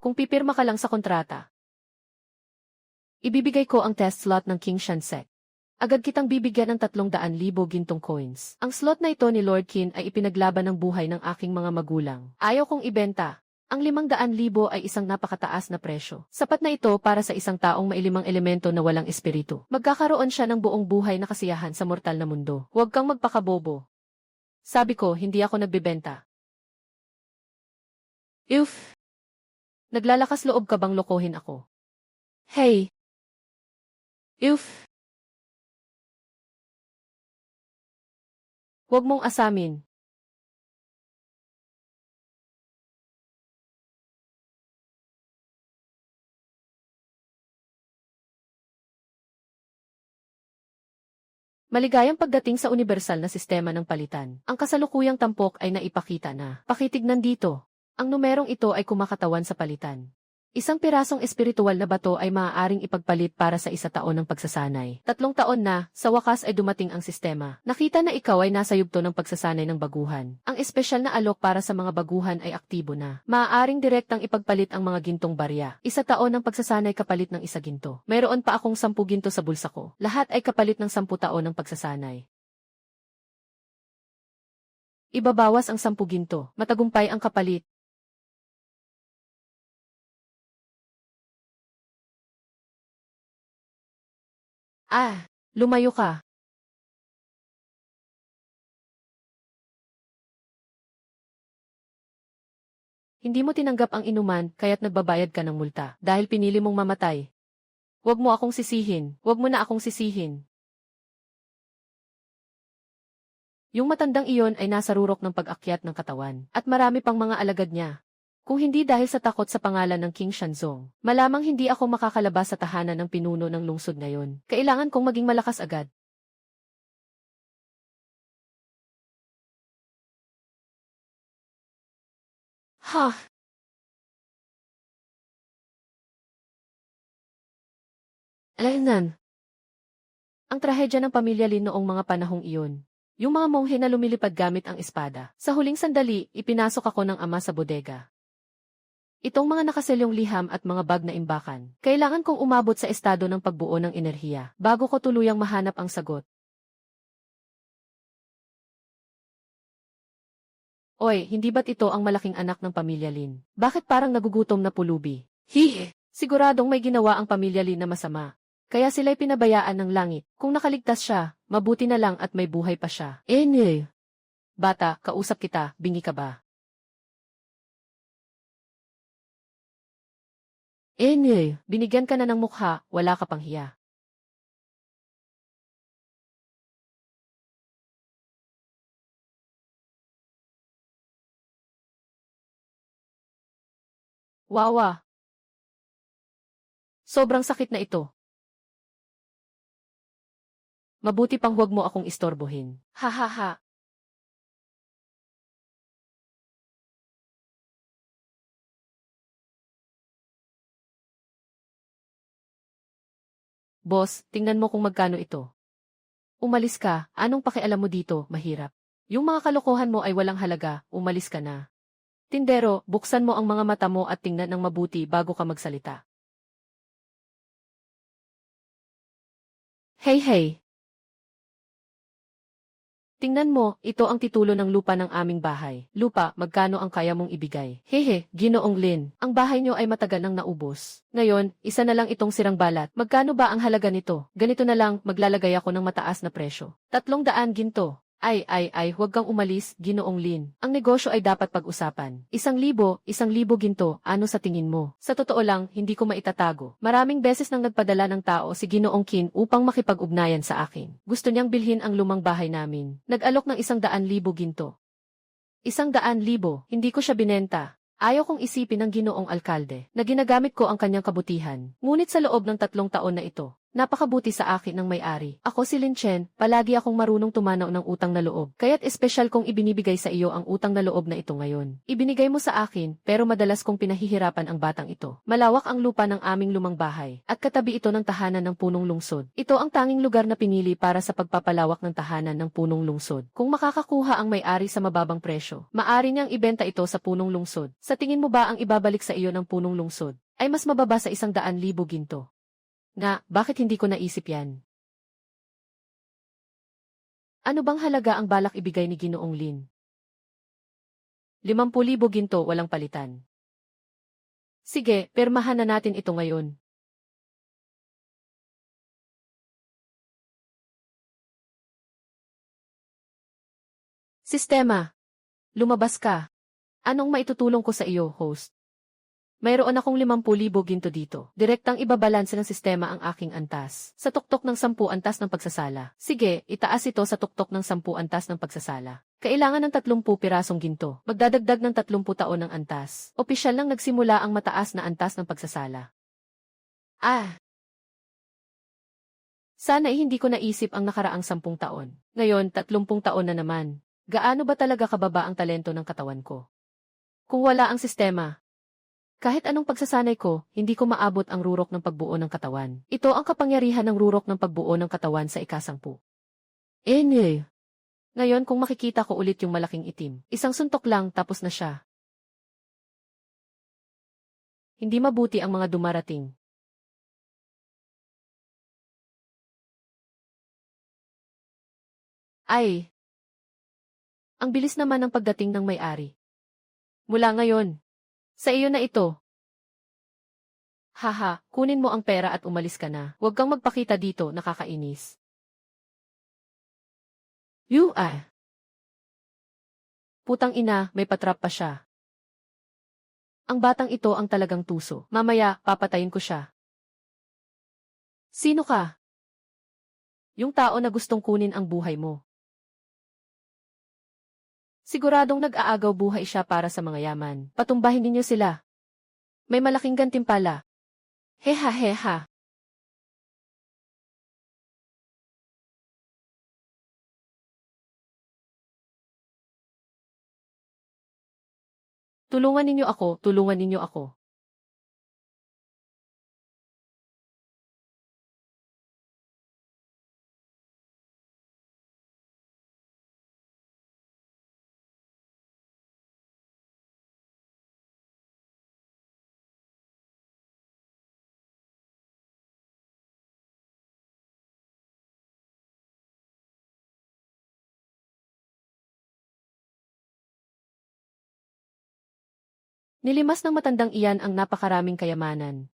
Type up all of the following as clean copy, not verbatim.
Kung pipirma ka lang sa kontrata, ibibigay ko ang test slot ng King Shansek. Agad kitang bibigyan ng 300,000 gintong coins. Ang slot na ito ni Lord Qin ay ipinaglaban ng buhay ng aking mga magulang. Ayaw kong ibenta. Ang 500,000 ay isang napakataas na presyo. Sapat na ito para sa isang taong may 5 elemento na walang espiritu. Magkakaroon siya ng buong buhay na kasiyahan sa mortal na mundo. Huwag kang magpakabobo. Sabi ko, hindi ako nagbebenta. Uf! Naglalakas loob ka bang lokohin ako? Hey! Uf! Huwag mong asamin. Maligayang pagdating sa universal na sistema ng palitan. Ang kasalukuyang tampok ay naipakita na. Pakitignan dito. Ang numerong ito ay kumakatawan sa palitan. Isang pirasong espiritual na bato ay maaaring ipagpalit para sa 1 taon ng pagsasanay. 3 taon na, sa wakas ay dumating ang sistema. Nakita na ikaw ay nasa yugto ng pagsasanay ng baguhan. Ang espesyal na alok para sa mga baguhan ay aktibo na. Maaaring direktang ipagpalit ang mga gintong barya. 1 taon ng pagsasanay kapalit ng 1 ginto. Mayroon pa akong 10 ginto sa bulsa ko. Lahat ay kapalit ng 10 taon ng pagsasanay. Ibabawas ang 10 ginto. Matagumpay ang kapalit. Lumayo ka. Hindi mo tinanggap ang inuman, kaya't nagbabayad ka ng multa, dahil pinili mong mamatay. Huwag mo akong sisihin, huwag mo na akong sisihin. Yung matandang iyon ay nasa rurok ng pag-akyat ng katawan, at marami pang mga alagad niya. Kung hindi dahil sa takot sa pangalan ng King Shanzong, malamang hindi ako makakalabas sa tahanan ng pinuno ng lungsod ngayon. Kailangan kong maging malakas agad. Alainan. Ang trahedya ng pamilya Lin noong mga panahong iyon. Yung mga monghe na lumilipad gamit ang espada. Sa huling sandali, ipinasok ako ng ama sa bodega. Itong mga nakaselyong liham at mga bag na imbakan. Kailangan kong umabot sa estado ng pagbuo ng enerhiya bago ko tuluyang mahanap ang sagot. Oy, hindi ba't ito ang malaking anak ng pamilya Lin? Bakit parang nagugutom na pulubi? Hihi! Siguradong may ginawa ang pamilya Lin na masama. Kaya sila'y pinabayaan ng langit. Kung nakaligtas siya, mabuti na lang at may buhay pa siya. Bata, kausap kita, bingi ka ba? Binigyan ka na ng mukha, wala ka pang hiya. Wawa! Sobrang sakit na ito. Mabuti pang huwag mo akong istorbohin. Ha. Boss, tingnan mo kung magkano ito. Umalis ka, anong pakialam mo dito, mahirap. Yung mga kalokohan mo ay walang halaga, umalis ka na. Tindero, buksan mo ang mga mata mo at tingnan ng mabuti bago ka magsalita. Hey. Tingnan mo, ito ang titulo ng lupa ng aming bahay. Lupa, magkano ang kaya mong ibigay? Hehe, Ginoong Lin, ang bahay nyo ay matagal nang naubos. Ngayon, isa na lang itong sirang balat. Magkano ba ang halaga nito? Ganito na lang, maglalagay ako ng mataas na presyo. 300 ginto. Ay, huwag kang umalis, Ginoong Lin. Ang negosyo ay dapat pag-usapan. 1,000 ginto, ano sa tingin mo? Sa totoo lang, hindi ko maitatago. Maraming beses nang nagpadala ng tao si Ginoong Qin upang makipag-ugnayan sa akin. Gusto niyang bilhin ang lumang bahay namin. Nag-alok ng 100,000 ginto. 100,000, hindi ko siya binenta. Ayaw kong isipin ng Ginoong Alkalde na ginagamit ko ang kanyang kabutihan. Ngunit sa loob ng 3 taon na ito, Napakabuti sa akin ng may-ari. Ako si Lin Chen, palagi akong marunong tumanaw ng utang na loob. Kaya't espesyal kong ibinibigay sa iyo ang utang na loob na ito ngayon. Ibinigay mo sa akin, pero madalas kong pinahihirapan ang batang ito. Malawak ang lupa ng aming lumang bahay, at katabi ito ng tahanan ng punong lungsod. Ito ang tanging lugar na pinili para sa pagpapalawak ng tahanan ng punong lungsod. Kung makakakuha ang may-ari sa mababang presyo, maaari niyang ibenta ito sa punong lungsod. Sa tingin mo ba ang ibabalik sa iyo ng punong lungsod ay mas mababa sa 100,000 ginto? Nga, bakit hindi ko naisip yan? Ano bang halaga ang balak ibigay ni Ginoong Lin? 50,000 ginto walang palitan. Sige, permahan na natin ito ngayon. Sistema. Lumabas ka. Anong maitutulong ko sa iyo, host? Mayroon akong 50,000 ginto dito. Direktang ibabalanse ng sistema ang aking antas. Sa tuktok ng 10 antas ng pagsasala. Sige, itaas ito sa tuktok ng 10 antas ng pagsasala. Kailangan ng 30 pirasong ginto. Magdadagdag ng 30 taon ng antas. Opisyal lang nagsimula ang mataas na antas ng pagsasala. Sana ay hindi ko naisip ang nakaraang 10 taon. Ngayon, 30 taon na naman. Gaano ba talaga kababa ang talento ng katawan ko? Kung wala ang sistema, kahit anong pagsasanay ko, hindi ko maabot ang rurok ng pagbuo ng katawan. Ito ang kapangyarihan ng rurok ng pagbuo ng katawan sa ika-10. Ngayon kung makikita ko ulit yung malaking itim, isang suntok lang tapos na siya. Hindi mabuti ang mga dumarating. Ang bilis naman ng pagdating ng may-ari. Mula ngayon, sa iyo na ito. Haha, kunin mo ang pera at umalis ka na. Huwag kang magpakita dito, nakakainis. Putang ina, may patrap pa siya. Ang batang ito ang talagang tuso. Mamaya, papatayin ko siya. Sino ka? Yung tao na gustong kunin ang buhay mo. Siguradong nag-aagaw buhay siya para sa mga yaman. Patumbahin ninyo sila. May malaking gantimpala. Heha. Tulungan ninyo ako. Nilimas ng matandang iyan ang napakaraming kayamanan.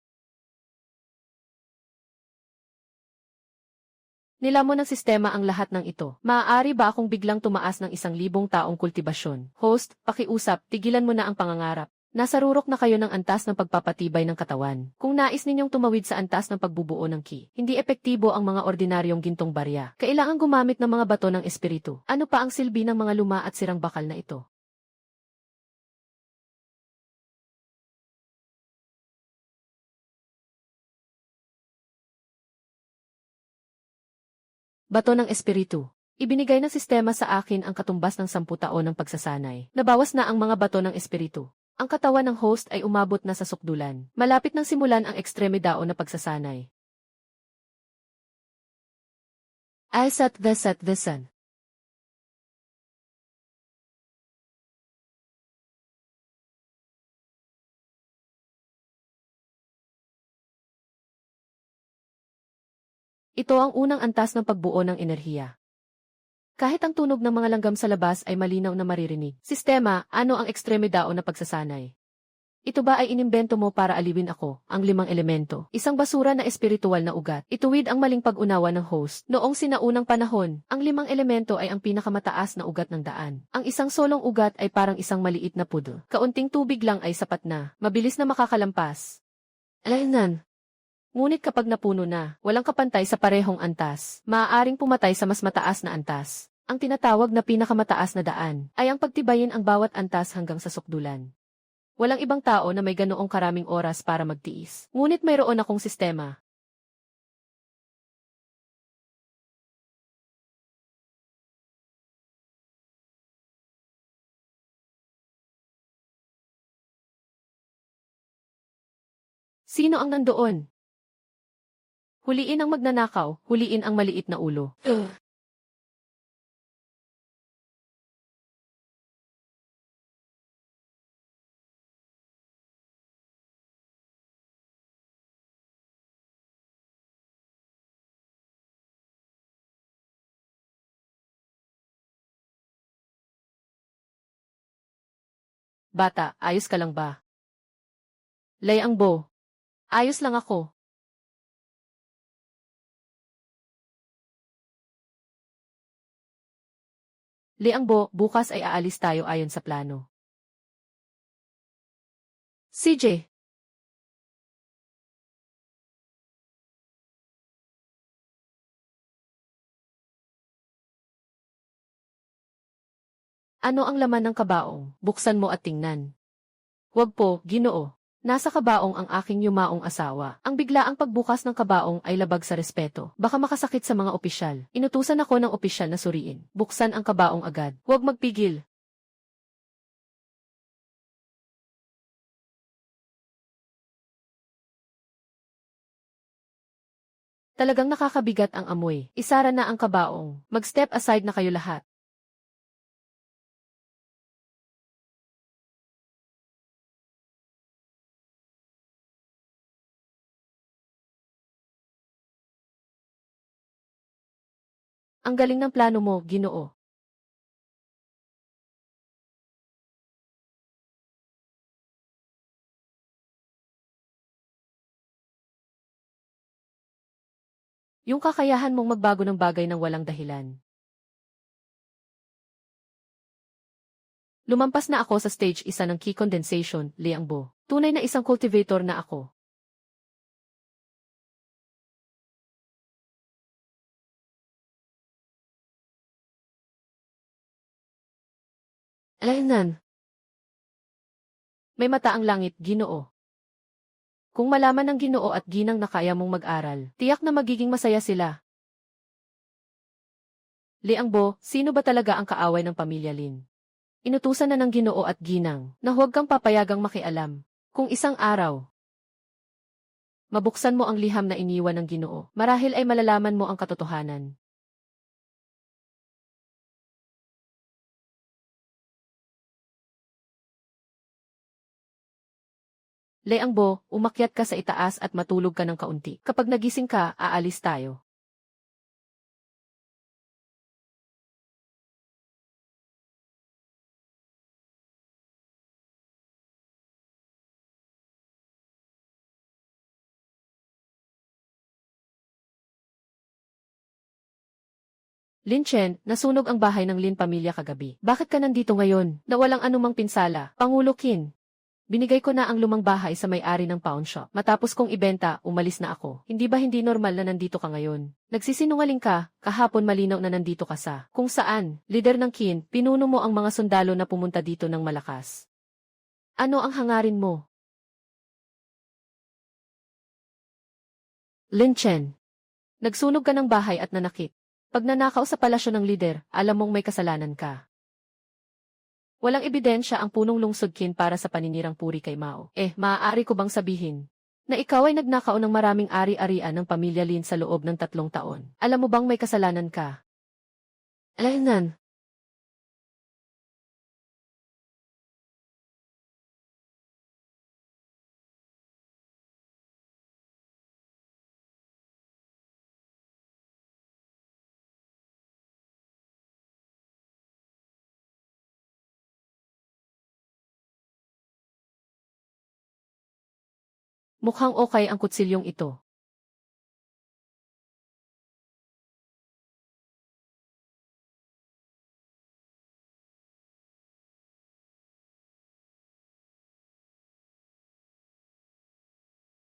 Nilamon ng sistema ang lahat ng ito. Maaari ba akong biglang tumaas ng 1,000 taong kultibasyon? Host, pakiusap, tigilan mo na ang pangangarap. Nasa rurok na kayo ng antas ng pagpapatibay ng katawan. Kung nais ninyong tumawid sa antas ng pagbubuo ng ki, hindi epektibo ang mga ordinaryong gintong barya. Kailangan gumamit ng mga bato ng espiritu. Ano pa ang silbi ng mga luma at sirang bakal na ito? Bato ng espiritu. Ibinigay ng sistema sa akin ang katumbas ng 10 taon ng pagsasanay. Nabawas na ang mga bato ng espiritu. Ang katawan ng host ay umabot na sa sukdulan. Malapit nang simulan ang ekstremidao na pagsasanay. Set the sun. Ito ang unang antas ng pagbuo ng enerhiya. Kahit ang tunog ng mga langgam sa labas ay malinaw na maririnig. Sistema, ano ang ekstremidao na pagsasanay? Ito ba ay inimbento mo para aliwin ako, ang 5 elemento? Isang basura na espiritual na ugat. Ituwid ang maling pag-unawa ng host. Noong sinaunang panahon, ang 5 elemento ay ang pinakamataas na ugat ng daan. Ang isang solong ugat ay parang isang maliit na pudo. Kaunting tubig lang ay sapat na. Mabilis na makakalampas. Ngunit kapag napuno na, walang kapantay sa parehong antas. Maaaring pumatay sa mas mataas na antas. Ang tinatawag na pinakamataas na daan ay ang pagtibayin ang bawat antas hanggang sa sukdulan. Walang ibang tao na may ganoong karaming oras para magtiis. Ngunit mayroon akong sistema. Sino ang nandoon? Huliin ang magnanakaw, huliin ang maliit na ulo. Bata, ayos ka lang ba? Layang Bo. Ayos lang ako. Liang Bo, bukas ay aalis tayo ayon sa plano. CJ. Ano ang laman ng kabaong? Buksan mo at tingnan. Huwag po, Ginoo. Nasa kabaong ang aking yumaong asawa. Ang biglaang pagbukas ng kabaong ay labag sa respeto. Baka makasakit sa mga opisyal. Inutusan ako ng opisyal na suriin. Buksan ang kabaong agad. Huwag magpigil. Talagang nakakabigat ang amoy. Isara na ang kabaong. Mag-step aside na kayo lahat. Ang galing ng plano mo, Ginoo. Yung kakayahan mong magbago ng bagay ng walang dahilan. Lumampas na ako sa stage isa ng key condensation, Liang Bo. Tunay na isang cultivator na ako. Alainan. May mata ang langit, Ginoo. Kung malaman ng Ginoo at Ginang na kaya mong mag-aral, tiyak na magiging masaya sila. Liang Bo, sino ba talaga ang kaaway ng pamilya Lin? Inutusan na ng Ginoo at Ginang na huwag kang papayagang makialam. Kung isang araw, mabuksan mo ang liham na iniwan ng Ginoo, marahil ay malalaman mo ang katotohanan. Liang Bo, umakyat ka sa itaas at matulog ka ng kaunti. Kapag nagising ka, aalis tayo. Lin Chen, nasunog ang bahay ng Lin pamilya kagabi. Bakit ka nandito ngayon, na walang anumang pinsala? Pangulo Qin. Binigay ko na ang lumang bahay sa may-ari ng pawn shop. Matapos kong ibenta, umalis na ako. Hindi ba hindi normal na nandito ka ngayon? Nagsisinungaling ka, kahapon malinaw na nandito ka sa kung saan, leader ng Qin, pinuno mo ang mga sundalo na pumunta dito ng malakas. Ano ang hangarin mo? Lin Chen. Nagsunog ka ng bahay at nanakit. Pag nanakaw sa palasyo ng lider, alam mong may kasalanan ka. Walang ebidensya ang punong lungsodkin para sa paninirang puri kay Mao. Maaari ko bang sabihin na ikaw ay nagnakaw ng maraming ari-arian ng pamilya Lin sa loob ng 3 taon? Alam mo bang may kasalanan ka? Alainan. Mukhang okay ang kutsilyong ito.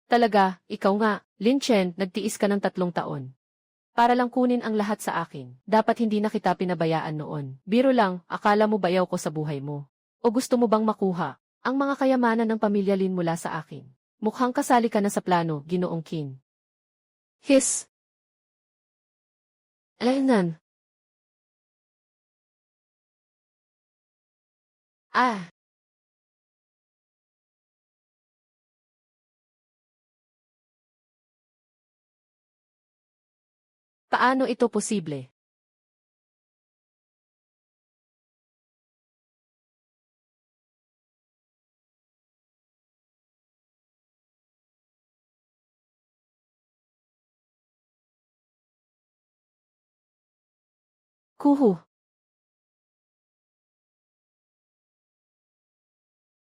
Talaga, ikaw nga, Lin Chen, nagtiis ka ng 3 taon. Para lang kunin ang lahat sa akin. Dapat hindi na kita pinabayaan noon. Biro lang, akala mo bayaw ko sa buhay mo. O gusto mo bang makuha ang mga kayamanan ng pamilya Lin mula sa akin? Mukhang kasali ka na sa plano, Ginoong Qin. His. Alainan. Ah, Paano ito posible? Kuhu.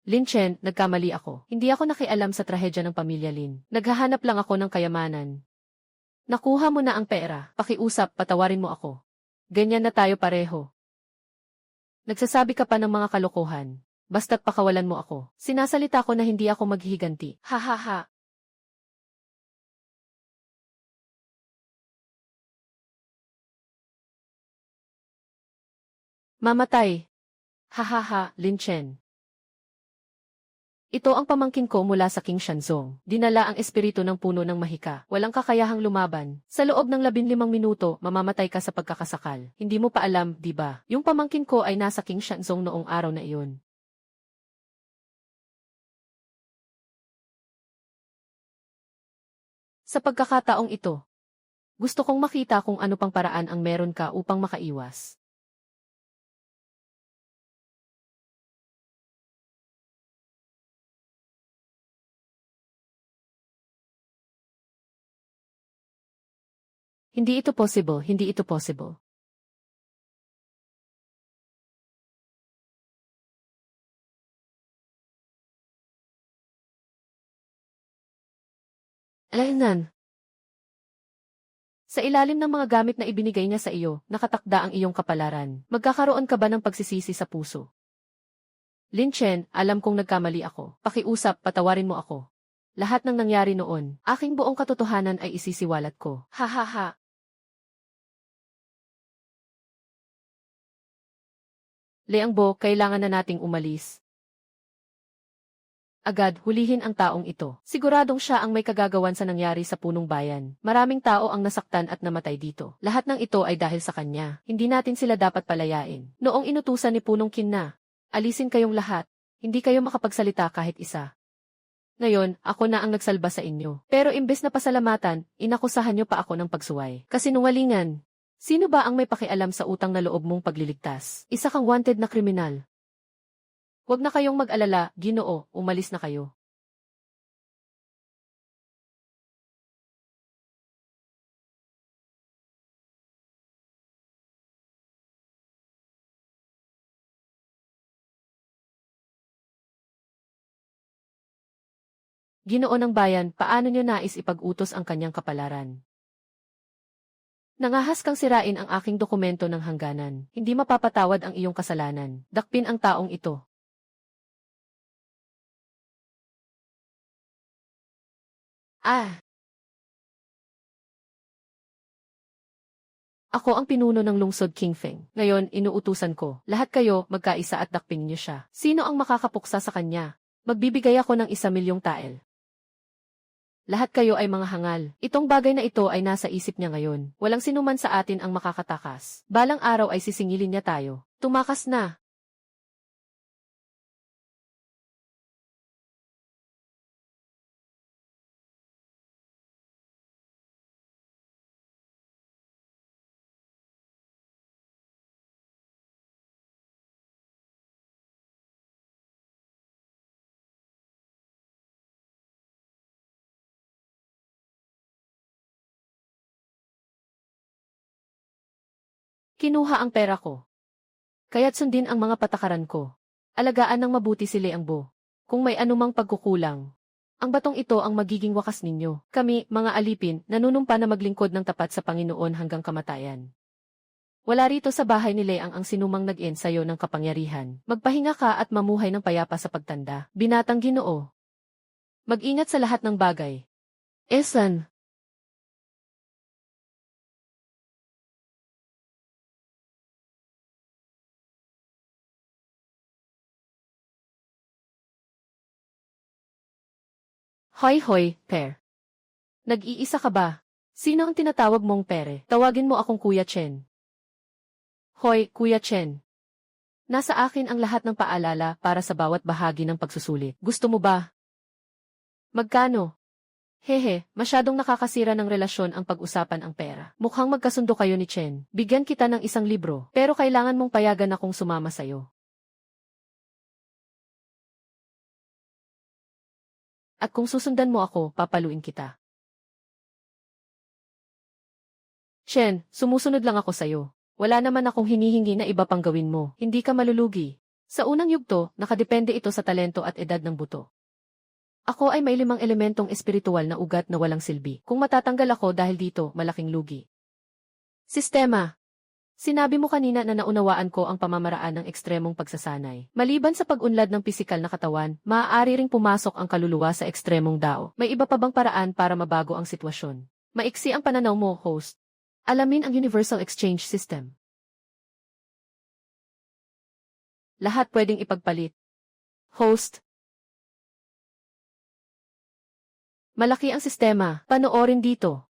Lin Chen, nagkamali ako. Hindi ako nakialam sa trahedya ng pamilya Lin. Naghahanap lang ako ng kayamanan. Nakuha mo na ang pera. Pakiusap, patawarin mo ako. Ganyan na tayo pareho. Nagsasabi ka pa ng mga kalokohan. Basta't pakawalan mo ako. Sinasalita ko na hindi ako maghihiganti. Ha ha ha. Mamatay. Ha ha ha, Lin Chen. Ito ang pamangkin ko mula sa King Shanzong. Dinala ang espiritu ng puno ng mahika. Walang kakayahang lumaban. Sa loob ng 15 minuto, mamamatay ka sa pagkakasakal. Hindi mo pa alam, di ba? Yung pamangkin ko ay nasa King Shanzong noong araw na iyon. Sa pagkakataong ito, gusto kong makita kung ano pang paraan ang meron ka upang makaiwas. Hindi ito possible, hindi ito possible. Alainan. Sa ilalim ng mga gamit na ibinigay niya sa iyo, nakatakda ang iyong kapalaran. Magkakaroon ka ba ng pagsisisi sa puso? Lin Chen, alam kong nagkamali ako. Pakiusap, patawarin mo ako. Lahat ng nangyari noon, aking buong katotohanan ay isisiwalat ko. Ha ha ha. Leangbo, kailangan na nating umalis. Agad, hulihin ang taong ito. Siguradong siya ang may kagagawan sa nangyari sa punong bayan. Maraming tao ang nasaktan at namatay dito. Lahat ng ito ay dahil sa kanya. Hindi natin sila dapat palayain. Noong inutusan ni Punong Qin na, alisin kayong lahat. Hindi kayo makapagsalita kahit isa. Ngayon, ako na ang nagsalba sa inyo. Pero imbes na pasalamatan, inakusahan niyo pa ako ng pagsuway. Kasinungalingan. Sino ba ang may pakialam sa utang na loob mong pagliligtas? Isa kang wanted na kriminal. Huwag na kayong mag-alala, Ginoo, umalis na kayo. Ginoo ng bayan, paano niyo nais ipag-utos ang kanyang kapalaran? Nangahas kang sirain ang aking dokumento ng hangganan. Hindi mapapatawad ang iyong kasalanan. Dakpin ang taong ito. Ah! Ako ang pinuno ng lungsod Kingfeng. Ngayon, inuutusan ko. Lahat kayo, magkaisa at dakpin niyo siya. Sino ang makakapuksa sa kanya? Magbibigay ako ng 1,000,000 tael. Lahat kayo ay mga hangal. Itong bagay na ito ay nasa isip niya ngayon. Walang sinuman sa atin ang makakatakas. Balang araw ay sisingilin niya tayo. Tumakas na. Kinuha ang pera ko. Kaya't sundin ang mga patakaran ko. Alagaan ng mabuti si Leangbo. Kung may anumang pagkukulang, ang batong ito ang magiging wakas ninyo. Kami, mga alipin, nanunumpa na maglingkod ng tapat sa Panginoon hanggang kamatayan. Wala rito sa bahay ni Leang ang sinumang nag-end sa'yo ng kapangyarihan. Magpahinga ka at mamuhay ng payapa sa pagtanda. Binatang Ginoo. Mag-ingat sa lahat ng bagay. Esan. Hoy hoy, Per. Nag-iisa ka ba? Sino ang tinatawag mong Pere? Tawagin mo akong Kuya Chen. Hoy, Kuya Chen. Nasa akin ang lahat ng paalala para sa bawat bahagi ng pagsusulit. Gusto mo ba? Magkano? Hehe, masyadong nakakasira ng relasyon ang pag-usapan ang pera. Mukhang magkasundo kayo ni Chen. Bigyan kita ng isang libro, pero kailangan mong payagan akong sumama sa'yo. At kung susundan mo ako, papaluin kita. Chen, sumusunod lang ako sa'yo. Wala naman akong hinihingi na iba pang gawin mo. Hindi ka malulugi. Sa unang yugto, nakadepende ito sa talento at edad ng buto. Ako ay may 5 elementong espiritual na ugat na walang silbi. Kung matatanggal ako dahil dito, malaking lugi. Sistema. Sinabi mo kanina na naunawaan ko ang pamamaraan ng ekstremong pagsasanay. Maliban sa pag-unlad ng pisikal na katawan, maaari ring pumasok ang kaluluwa sa ekstremong dao. May iba pa bang paraan para mabago ang sitwasyon? Maiksi ang pananaw mo, host. Alamin ang Universal Exchange System. Lahat pwedeng ipagpalit. Host. Malaki ang sistema. Panoorin dito.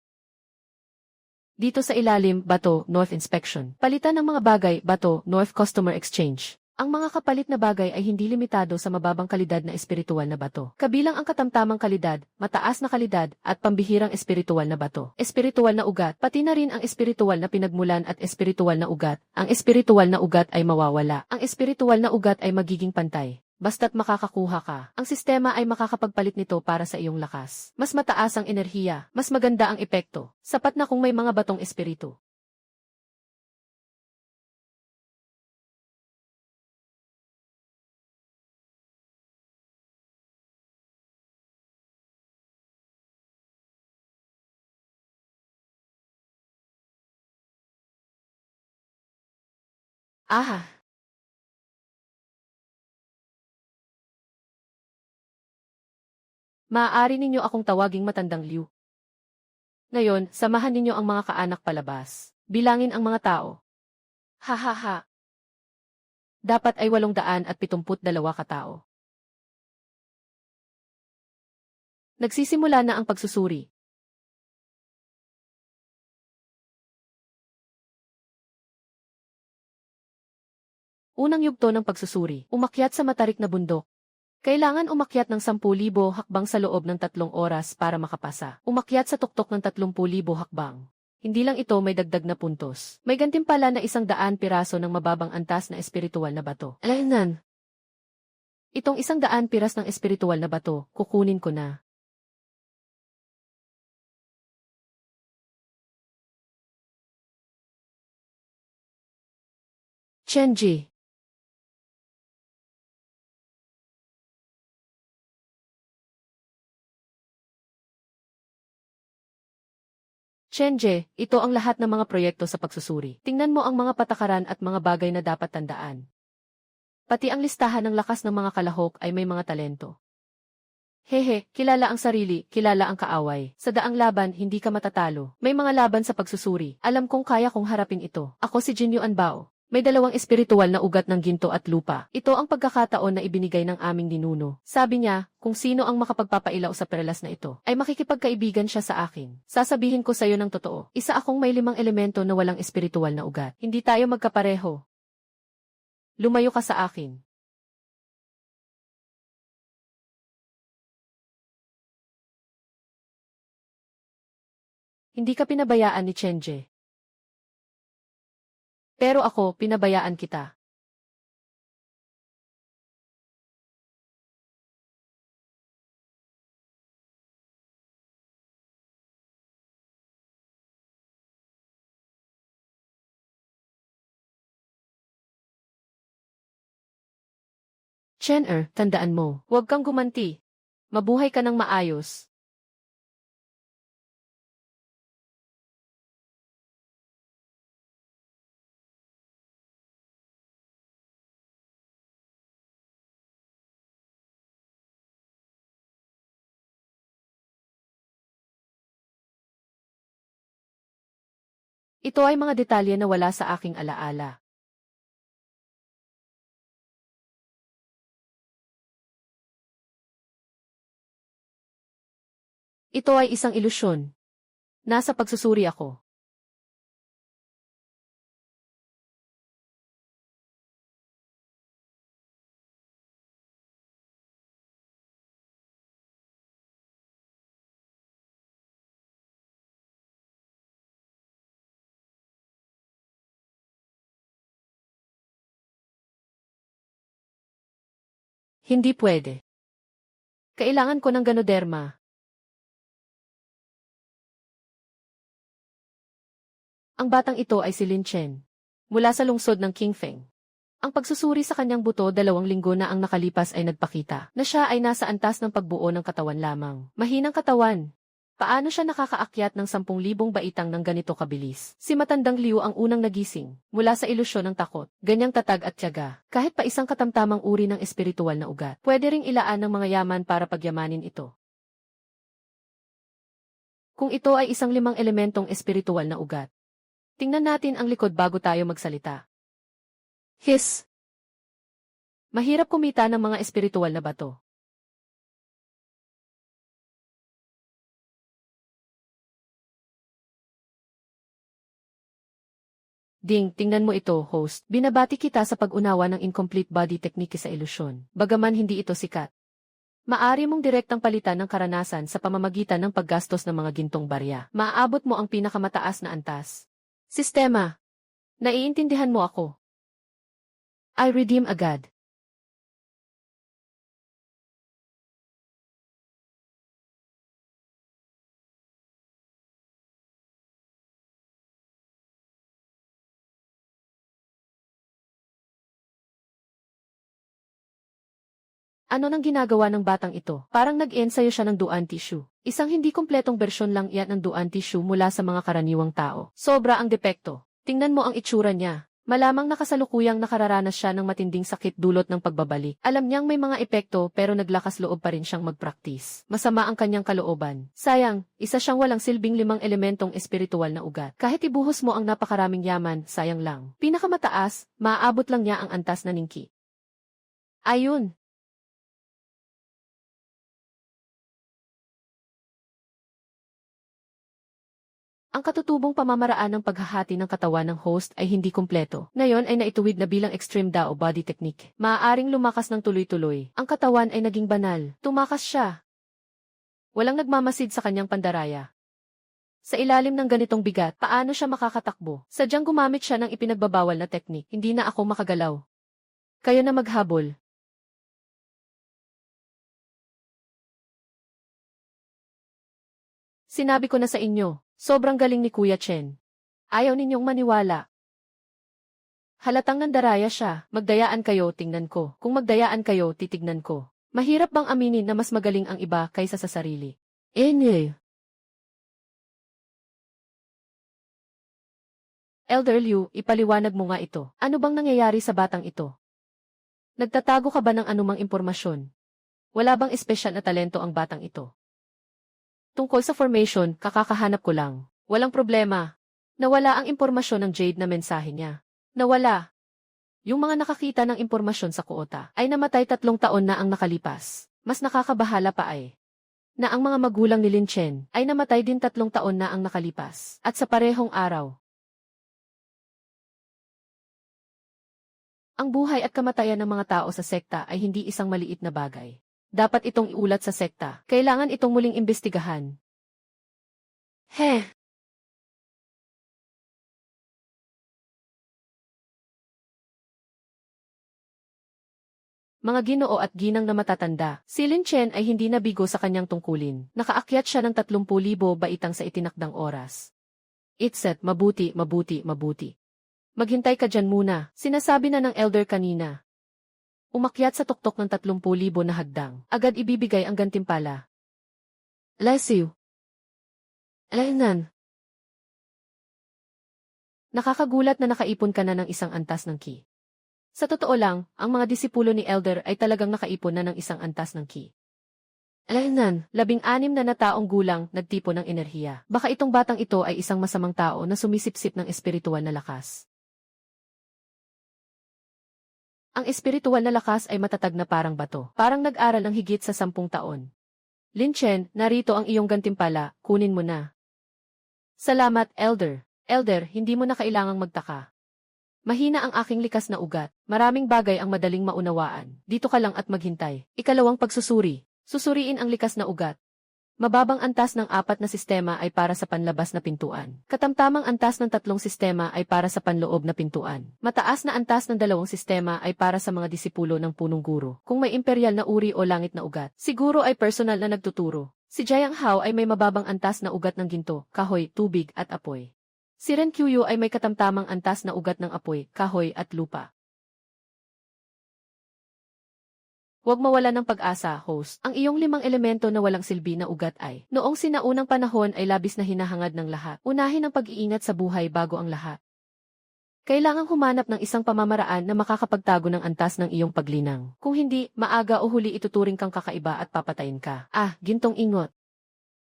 Dito sa ilalim, bato, North Inspection. Palitan ng mga bagay, bato, North Customer Exchange. Ang mga kapalit na bagay ay hindi limitado sa mababang kalidad na espiritual na bato. Kabilang ang katamtamang kalidad, mataas na kalidad, at pambihirang espiritual na bato. Espiritual na ugat, pati na rin ang espiritual na pinagmulan at espiritual na ugat. Ang espiritual na ugat ay mawawala. Ang espiritual na ugat ay magiging pantay. Basta't makakakuha ka, ang sistema ay makakapagpalit nito para sa iyong lakas. Mas mataas ang enerhiya, mas maganda ang epekto. Sapat na kung may mga batong espiritu. Aha! Maaari ninyo akong tawaging matandang liw. Ngayon, samahan ninyo ang mga kaanak palabas. Bilangin ang mga tao. Ha ha ha! Dapat ay 872 katao. Nagsisimula na ang pagsusuri. Unang yugto ng pagsusuri, umakyat sa matarik na bundok. Kailangan umakyat ng 10,000 hakbang sa loob ng 3 oras para makapasa. Umakyat sa tuktok ng 30,000 hakbang. Hindi lang ito may dagdag na puntos. May gantimpala na 100 piraso ng mababang antas na espiritual na bato. Alainan! Itong 100 piras ng espiritual na bato, kukunin ko na. Chenji. Chenje, ito ang lahat ng mga proyekto sa pagsusuri. Tingnan mo ang mga patakaran at mga bagay na dapat tandaan. Pati ang listahan ng lakas ng mga kalahok ay may mga talento. Hehe, kilala ang sarili, kilala ang kaaway. Sa daang laban, hindi ka matatalo. May mga laban sa pagsusuri. Alam kong kaya kong harapin ito. Ako si Jinyu Anbao. May 2 espiritual na ugat ng ginto at lupa. Ito ang pagkakataon na ibinigay ng aming ninuno. Sabi niya, kung sino ang makapagpapailaw sa perlas na ito, ay makikipagkaibigan siya sa akin. Sasabihin ko sa iyo ng totoo. Isa akong may 5 elemento na walang espiritual na ugat. Hindi tayo magkapareho. Lumayo ka sa akin. Hindi ka pinabayaan ni Chenje. Pero ako, pinabayaan kita. Chen-er, tandaan mo, huwag kang gumanti. Mabuhay ka ng maayos. Ito ay mga detalye na wala sa aking alaala. Ito ay isang ilusyon. Nasa pagsusuri ako. Hindi pwede. Kailangan ko ng Ganoderma. Ang batang ito ay si Lin Chen. Mula sa lungsod ng Qingfeng. Ang pagsusuri sa kanyang buto 2 linggo na ang nakalipas ay nagpakita na siya ay nasa antas ng pagbuo ng katawan lamang. Mahinang katawan. Paano siya nakakaakyat ng 10,000 baitang ng ganito kabilis? Si Matandang Liu ang unang nagising, mula sa ilusyon ng takot, ganyang tatag at tiyaga, kahit pa isang katamtamang uri ng espiritual na ugat. Pwede ring ilaan ng mga yaman para pagyamanin ito. Kung ito ay isang 5 elementong espiritual na ugat. Tingnan natin ang likod bago tayo magsalita. His. Mahirap kumita ng mga espiritual na bato. Ding, tingnan mo ito, host. Binabati kita sa pag-unawa ng incomplete body technique sa ilusyon. Bagaman hindi ito sikat. Maari mong direktang palitan ng karanasan sa pamamagitan ng paggastos ng mga gintong barya. Maaabot mo ang pinakamataas na antas. Sistema. Naiintindihan mo ako. I redeem agad. Ano nang ginagawa ng batang ito? Parang nag-ensayo siya ng duan tissue. Isang hindi kumpletong bersyon lang iyan ng duan tissue mula sa mga karaniwang tao. Sobra ang depekto. Tingnan mo ang itsura niya. Malamang nakasalukuyang nakararanas siya ng matinding sakit dulot ng pagbabalik. Alam niyang may mga epekto pero naglakas loob pa rin siyang mag-practice. Masama ang kanyang kalooban. Sayang, isa siyang walang silbing 5 elementong espiritual na ugat. Kahit ibuhos mo ang napakaraming yaman, sayang lang. Pinakamataas, maaabot lang niya ang antas na ningki. Ayun. Ang katutubong pamamaraan ng paghahati ng katawan ng host ay hindi kumpleto. Ngayon ay naituwid na bilang extreme Dao body technique. Maaaring lumakas ng tuloy-tuloy. Ang katawan ay naging banal. Tumakas siya. Walang nagmamasid sa kanyang pandaraya. Sa ilalim ng ganitong bigat, paano siya makakatakbo? Sadyang gumamit siya ng ipinagbabawal na teknik. Hindi na ako makagalaw. Kayo na maghabol. Sinabi ko na sa inyo. Sobrang galing ni Kuya Chen. Ayaw ninyong maniwala. Halatang nandaraya siya. Magdayaan kayo, tingnan ko. Kung magdayaan kayo, titignan ko. Mahirap bang aminin na mas magaling ang iba kaysa sa sarili? Elder Liu, ipaliwanag mo nga ito. Ano bang nangyayari sa batang ito? Nagtatago ka ba ng anumang impormasyon? Wala bang espesyal na talento ang batang ito? Tungkol sa formation, kakakahanap ko lang. Walang problema. Nawala ang impormasyon ng Jade na mensahe niya. Nawala. Yung mga nakakita ng impormasyon sa kuota ay namatay 3 taon na ang nakalipas. Mas nakakabahala pa ay na ang mga magulang ni Lin Chen ay namatay din 3 taon na ang nakalipas. At sa parehong araw. Ang buhay at kamatayan ng mga tao sa sekta ay hindi isang maliit na bagay. Dapat itong iulat sa sekta. Kailangan itong muling imbestigahan. Mga ginoo at ginang na matatanda, si Lin Chen ay hindi nabigo sa kanyang tungkulin. Nakaakyat siya ng 30,000 baitang sa itinakdang oras. Itset, mabuti, mabuti, mabuti. Maghintay ka dyan muna, sinasabi na ng elder kanina. Umakyat sa tuktok ng 30,000 na hagdang. Agad ibibigay ang gantimpala. Lesiw. Lainan. Nakakagulat na nakaipon ka na ng isang antas ng ki. Sa totoo lang, ang mga disipulo ni Elder ay talagang nakaipon na ng isang antas ng ki. Lainan, 16 na taong gulang nagtipon ng enerhiya. Baka itong batang ito ay isang masamang tao na sumisipsip ng espiritual na lakas. Ang espiritual na lakas ay matatag na parang bato. Parang nag-aral ng higit sa 10 taon. Lin Chen, narito ang iyong gantimpala, kunin mo na. Salamat, Elder. Elder, hindi mo na kailangang magtaka. Mahina ang aking likas na ugat. Maraming bagay ang madaling maunawaan. Dito ka lang at maghintay. Ikalawang pagsusuri. Susuriin ang likas na ugat. Mababang antas ng 4 na sistema ay para sa panlabas na pintuan. Katamtamang antas ng 3 sistema ay para sa panloob na pintuan. Mataas na antas ng 2 sistema ay para sa mga disipulo ng punong guro. Kung may imperial na uri o langit na ugat, siguro ay personal na nagtuturo. Si Jiang Hao ay may mababang antas na ugat ng ginto, kahoy, tubig at apoy. Si Ren Qiuyu ay may katamtamang antas na ugat ng apoy, kahoy at lupa. Huwag mawala ng pag-asa, host. Ang iyong 5 elemento na walang silbi na ugat ay, noong sinaunang panahon ay labis na hinahangad ng lahat. Unahin ang pag-iingat sa buhay bago ang lahat. Kailangang humanap ng isang pamamaraan na makakapagtago ng antas ng iyong paglinang. Kung hindi, maaga o huli ituturing kang kakaiba at papatayin ka. Gintong ingot.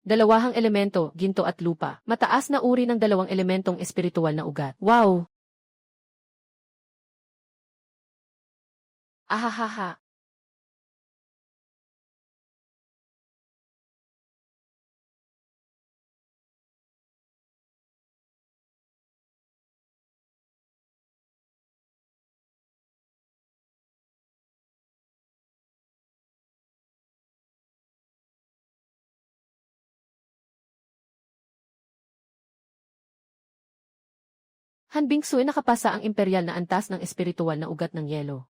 Dalawahang elemento, ginto at lupa. Mataas na uri ng 2 elementong espiritual na ugat. Wow! Ahahaha! Han Bingsu ay nakapasa ang imperial na antas ng espiritual na ugat ng yelo.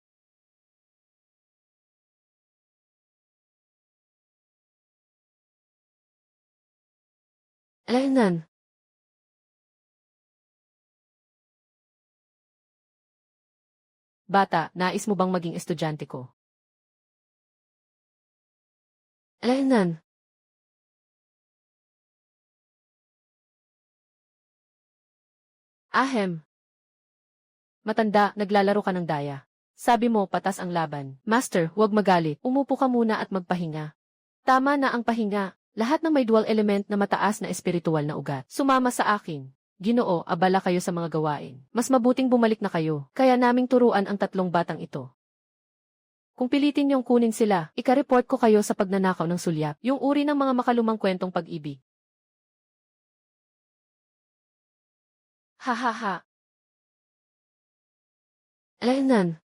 Alainan. Bata, nais mo bang maging estudyante ko? Alainan. Ahem. Matanda, naglalaro ka ng daya. Sabi mo, patas ang laban. Master, huwag magalit. Umupo ka muna at magpahinga. Tama na ang pahinga. Lahat ng may dual element na mataas na espiritual na ugat. Sumama sa akin. Ginoo, abala kayo sa mga gawain. Mas mabuting bumalik na kayo. Kaya naming turuan ang 3 batang ito. Kung pilitin niyong kunin sila, ika-report ko kayo sa pagnanakaw ng sulyap. Yung uri ng mga makalumang kwentong pag-ibig. Hahaha. Alainan.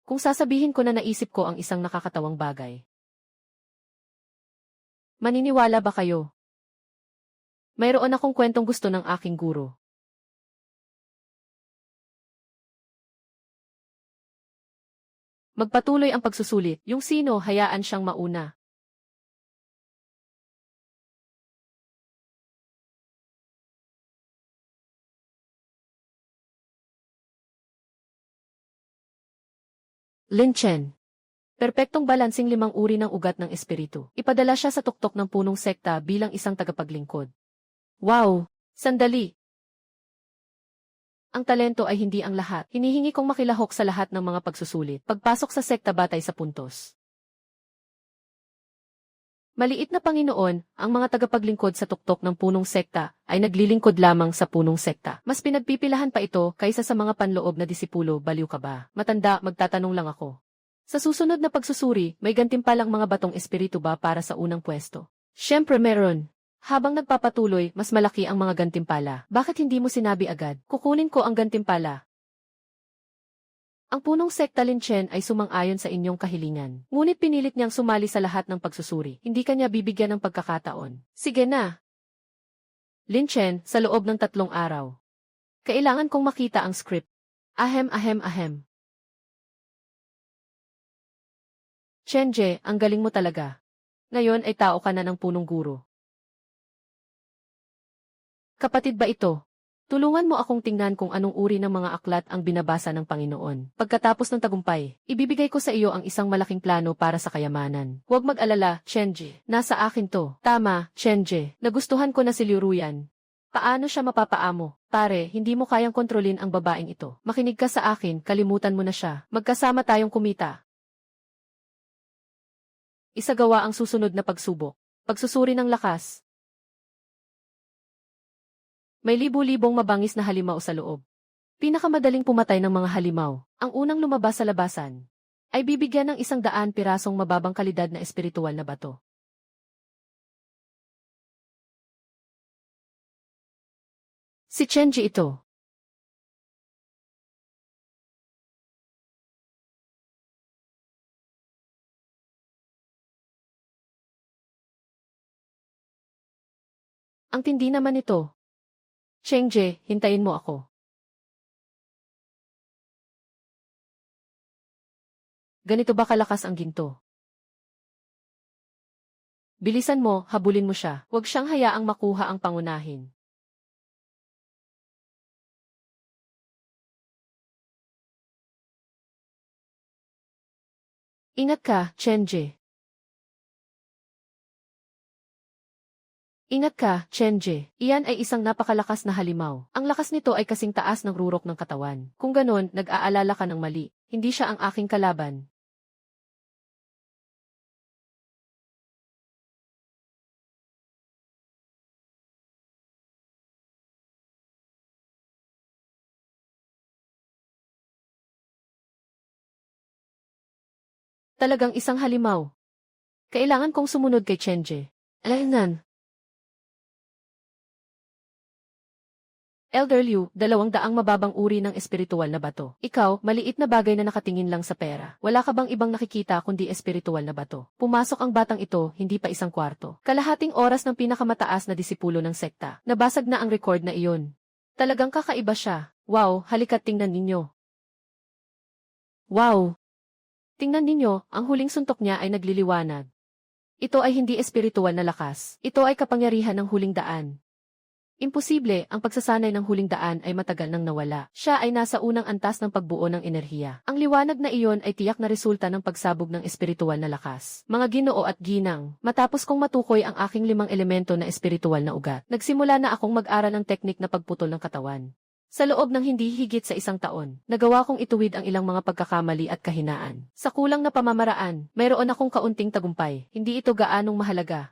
Kung sasabihin ko na naisip ko ang isang nakakatawang bagay. Maniniwala ba kayo? Mayroon akong kwentong gusto ng aking guro. Magpatuloy ang pagsusulit. Yung sino, hayaan siyang mauna. Lin Chen. Perpektong balansing 5 uri ng ugat ng espiritu. Ipadala siya sa tuktok ng punong sekta bilang isang tagapaglingkod. Wow! Sandali! Ang talento ay hindi ang lahat. Hinihingi kong makilahok sa lahat ng mga pagsusulit. Pagpasok sa sekta batay sa puntos. Maliit na Panginoon, ang mga tagapaglingkod sa tuktok ng punong sekta ay naglilingkod lamang sa punong sekta. Mas pinagpipilahan pa ito kaysa sa mga panloob na disipulo, baliw ka ba? Matanda, magtatanong lang ako. Sa susunod na pagsusuri, may gantimpalang mga batong espiritu ba para sa unang pwesto? Siyempre meron. Habang nagpapatuloy, mas malaki ang mga gantimpala. Bakit hindi mo sinabi agad? Kukunin ko ang gantimpala. Ang punong sekta Lin Chen ay sumang-ayon sa inyong kahilingan. Ngunit pinilit niyang sumali sa lahat ng pagsusuri. Hindi kanya bibigyan ng pagkakataon. Sige na. Lin Chen, sa loob ng 3 araw. Kailangan kong makita ang script. Ahem. Chenje, ang galing mo talaga. Ngayon ay tao ka na ng punong guro. Kapatid ba ito? Tulungan mo akong tingnan kung anong uri ng mga aklat ang binabasa ng Panginoon. Pagkatapos ng tagumpay, ibibigay ko sa iyo ang isang malaking plano para sa kayamanan. Huwag mag-alala, Chenje. Nasa akin to. Tama, Chenje. Nagustuhan ko na si Liu Ruyan. Paano siya mapapaamo? Pare, hindi mo kayang kontrolin ang babaeng ito. Makinig ka sa akin, kalimutan mo na siya. Magkasama tayong kumita. Isagawa ang susunod na pagsubok. Pagsusuri ng lakas. May libu-libong mabangis na halimaw sa loob. Pinakamadaling pumatay ng mga halimaw, ang unang lumabas sa labasan, ay bibigyan ng 100 pirasong mababang kalidad na espiritual na bato. Si Chenji ito. Ang tindi naman ito. Chengje, hintayin mo ako. Ganito ba kalakas ang ginto? Bilisan mo, habulin mo siya. Huwag siyang hayaang makuha ang pangunahin. Ingat ka, Chenje. Ingat ka, Chenje. Iyan ay isang napakalakas na halimaw. Ang lakas nito ay kasing taas ng rurok ng katawan. Kung ganon, nag-aalala ka ng mali. Hindi siya ang aking kalaban. Talagang isang halimaw. Kailangan kong sumunod kay Chenje. Alaynan. Elder Liu, 200 mababang uri ng espiritual na bato. Ikaw, maliit na bagay na nakatingin lang sa pera. Wala ka bang ibang nakikita kundi espiritual na bato? Pumasok ang batang ito, hindi pa isang kwarto. Kalahating oras ng pinakamataas na disipulo ng sekta. Nabasag na ang record na iyon. Talagang kakaiba siya. Wow, halika't tingnan ninyo. Wow! Tingnan ninyo, ang huling suntok niya ay nagliliwanag. Ito ay hindi espiritual na lakas. Ito ay kapangyarihan ng huling daan. Imposible, ang pagsasanay ng huling daan ay matagal nang nawala. Siya ay nasa unang antas ng pagbuo ng enerhiya. Ang liwanag na iyon ay tiyak na resulta ng pagsabog ng espiritual na lakas. Mga Ginoo at ginang, matapos kong matukoy ang aking 5 elemento na espiritual na ugat, nagsimula na akong mag-aral ng teknik na pagputol ng katawan. Sa loob ng hindi higit sa 1 taon, nagawa kong ituwid ang ilang mga pagkakamali at kahinaan. Sa kulang na pamamaraan, mayroon akong kaunting tagumpay. Hindi ito gaanong mahalaga.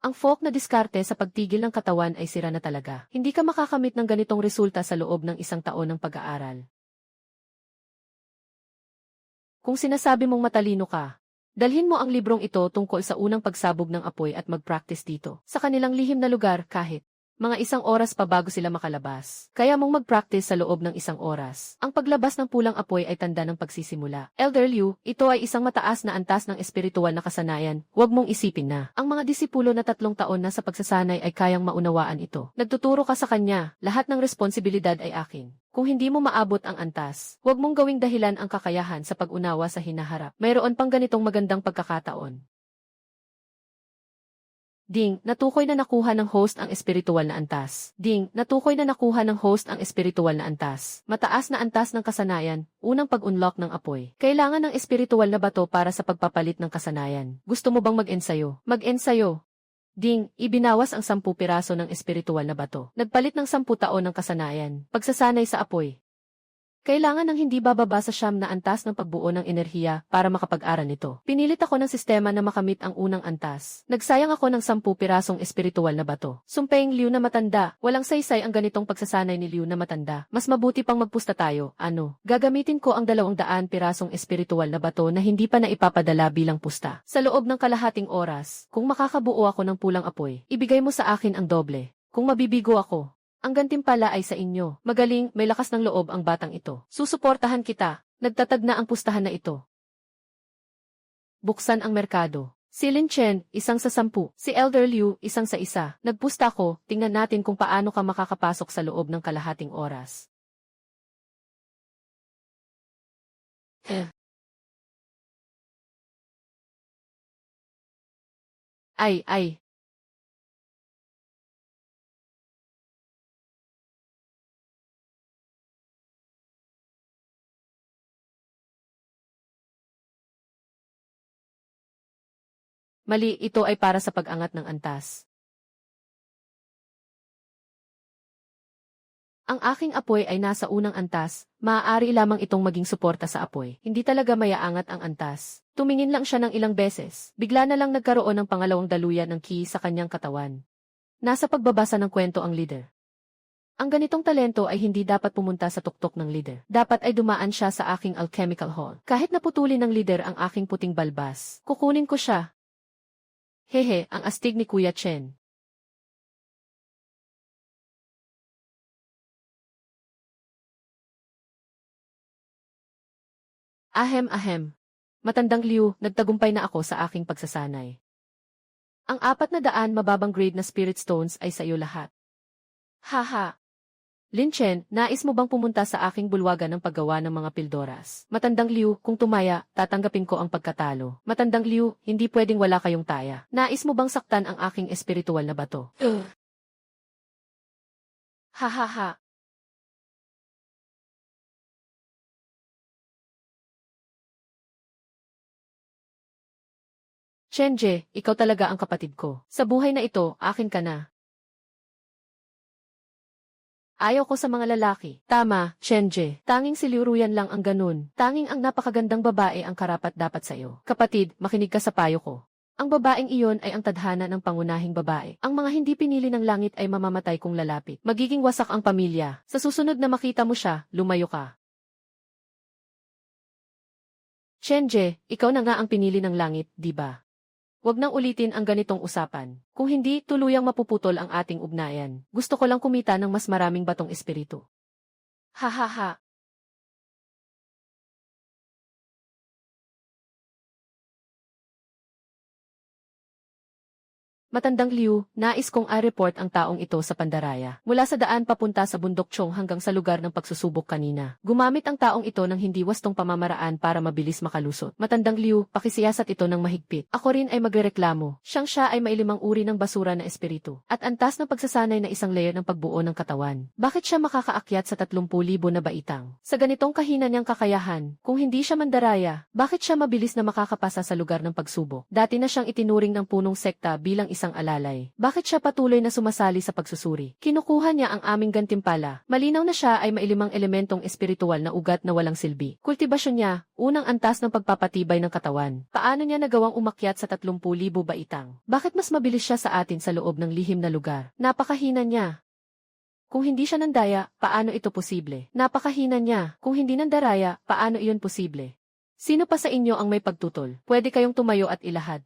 Ang folk na diskarte sa pagtigil ng katawan ay sira na talaga. Hindi ka makakamit ng ganitong resulta sa loob ng 1 taon ng pag-aaral. Kung sinasabi mong matalino ka, dalhin mo ang librong ito tungkol sa unang pagsabog ng apoy at mag-practice dito. Sa kanilang lihim na lugar kahit mga 1 oras pa bago sila makalabas. Kaya mong mag-practice sa loob ng 1 oras. Ang paglabas ng pulang apoy ay tanda ng pagsisimula. Elder Liu, ito ay isang mataas na antas ng espiritual na kasanayan. Huwag mong isipin na ang mga disipulo na 3 taon na sa pagsasanay ay kayang maunawaan ito. Nagtuturo ka sa kanya, lahat ng responsibilidad ay akin. Kung hindi mo maabot ang antas, huwag mong gawing dahilan ang kakayahan sa pag-unawa sa hinaharap. Mayroon pang ganitong magandang pagkakataon. Ding, natukoy na nakuha ng host ang espiritual na antas. Ding, natukoy na nakuha ng host ang espiritual na antas. Mataas na antas ng kasanayan, unang pag-unlock ng apoy. Kailangan ng espiritual na bato para sa pagpapalit ng kasanayan. Gusto mo bang mag-ensayo? Mag-ensayo. Ding, ibinawas ang 10 piraso ng espiritual na bato. Nagpalit ng 10 taon ng kasanayan. Pagsasanay sa apoy. Kailangan ng hindi bababa sa 9 na antas ng pagbuo ng enerhiya para makapag-aral nito. Pinilit ako ng sistema na makamit ang unang antas. Nagsayang ako ng 10 pirasong espiritual na bato. Sumpaying Liu na matanda, walang saysay ang ganitong pagsasanay ni Liu na matanda. Mas mabuti pang magpusta tayo, ano? Gagamitin ko ang 200 pirasong espiritual na bato na hindi pa naipapadala bilang pusta. Sa loob ng kalahating oras, kung makakabuo ako ng pulang apoy, ibigay mo sa akin ang doble. Kung mabibigo ako, ang gantimpala ay sa inyo. Magaling, may lakas ng loob ang batang ito. Susuportahan kita. Nagtatag na ang pustahan na ito. Buksan ang merkado. Si Lin Chen, 1 sa 10. Si Elder Liu, 1 sa 1. Nagpusta ko, tingnan natin kung paano ka makakapasok sa loob ng kalahating oras. Ay. Mali, ito ay para sa pag-angat ng antas. Ang aking apoy ay nasa unang antas, maaari lamang itong maging suporta sa apoy. Hindi talaga mayaangat ang antas. Tumingin lang siya ng ilang beses. Bigla na lang nagkaroon ng pangalawang daluyan ng ki sa kanyang katawan. Nasa pagbabasa ng kwento ang leader. Ang ganitong talento ay hindi dapat pumunta sa tuktok ng leader. Dapat ay dumaan siya sa aking alchemical hall. Kahit naputulin ng leader ang aking puting balbas, kukunin ko siya. Hehe, ang astig ni Kuya Chen. Ahem. Matandang Liu, nagtagumpay na ako sa aking pagsasanay. Ang 400 mababang grade na spirit stones ay sa iyo lahat. Haha. Lin Chen, nais mo bang pumunta sa aking bulwagan ng paggawa ng mga pildoras? Matandang Liu, kung tumaya, tatanggapin ko ang pagkatalo. Matandang Liu, hindi pwedeng wala kayong taya. Nais mo bang saktan ang aking espiritual na bato? Hahaha. Chenje, ikaw talaga ang kapatid ko. Sa buhay na ito, akin ka na. Ayaw ko sa mga lalaki. Tama, Chenje. Tanging si Liu Ruyan lang ang ganun. Tanging ang napakagandang babae ang karapat-dapat sa iyo. Kapatid, makinig ka sa payo ko. Ang babaeng iyon ay ang tadhana ng pangunahing babae. Ang mga hindi pinili ng langit ay mamamatay kung lalapit. Magiging wasak ang pamilya. Sa susunod na makita mo siya, lumayo ka. Chenje, ikaw na nga ang pinili ng langit, di ba? Huwag nang ulitin ang ganitong usapan. Kung hindi, tuluyang mapuputol ang ating ugnayan. Gusto ko lang kumita ng mas maraming batong espiritu. Hahaha. Matandang Liu, nais kong i-report ang taong ito sa Pandaraya. Mula sa daan papunta sa Bundok Chong hanggang sa lugar ng pagsusubok kanina. Gumamit ang taong ito ng hindi wastong pamamaraan para mabilis makalusot. Matandang Liu, pakisiyasat ito ng mahigpit. Ako rin ay magrereklamo. Siya ay may 5 uri ng basura na espiritu. At antas ng pagsasanay na isang layer ng pagbuo ng katawan. Bakit siya makakaakyat sa 30,000 na baitang? Sa ganitong kahina niyang kakayahan, kung hindi siya mandaraya, bakit siya mabilis na makakapasa sa lugar ng pagsubok? Dati na siyang itinuring ng punong sekta bilang isang alalay. Bakit siya patuloy na sumasali sa pagsusuri? Kinukuha niya ang aming gantimpala. Malinaw na siya ay may 5 elementong espiritual na ugat na walang silbi. Kultibasyon niya, unang antas ng pagpapatibay ng katawan. Paano niya nagawang umakyat sa 30,000 baitang? Bakit mas mabilis siya sa atin sa loob ng lihim na lugar? Napakahina niya. Kung hindi siya nandaya, paano ito posible? Napakahina niya. Kung hindi nandaraya, paano iyon posible? Sino pa sa inyo ang may pagtutol? Pwede kayong tumayo at ilahad.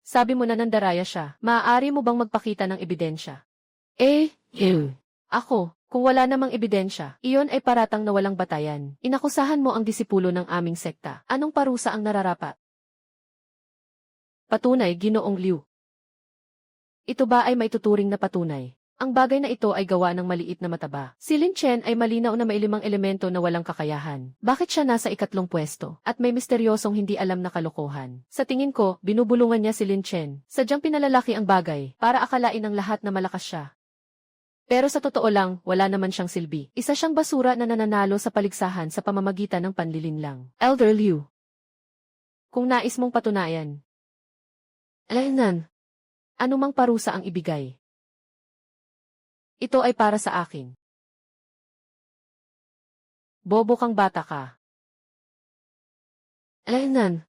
Sabi mo na nandaraya siya. Maaari mo bang magpakita ng ebidensya? Ew. Ako, kung wala namang ebidensya, iyon ay paratang na walang batayan. Inakusahan mo ang disipulo ng aming sekta. Anong parusa ang nararapat? Patunay, Ginoong Liu. Ito ba ay maituturing na patunay? Ang bagay na ito ay gawa ng maliit na mataba. Si Lin Chen ay malinaw na may 5 elemento na walang kakayahan. Bakit siya nasa 2 pwesto? At may misteryosong hindi alam na kalokohan. Sa tingin ko, binubulungan niya si Lin Chen. Sadyang pinalalaki ang bagay, para akalain ng lahat na malakas siya. Pero sa totoo lang, wala naman siyang silbi. Isa siyang basura na nananalo sa paligsahan sa pamamagitan ng panlilinlang. Elder Liu. Kung nais mong patunayan. Alainan. Anumang parusa ang ibigay. Ito ay para sa akin. Bobo kang bata ka. Alainan.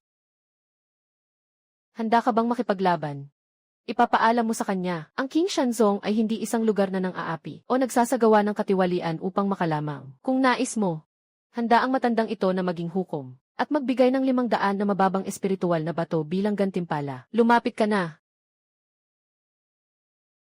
Handa ka bang makipaglaban? Ipapaalam mo sa kanya, ang King Shanzong ay hindi isang lugar na nang-aapi o nagsasagawa ng katiwalian upang makalamang. Kung nais mo, handa ang matandang ito na maging hukom at magbigay ng 500 na mababang espiritual na bato bilang gantimpala. Lumapit ka na.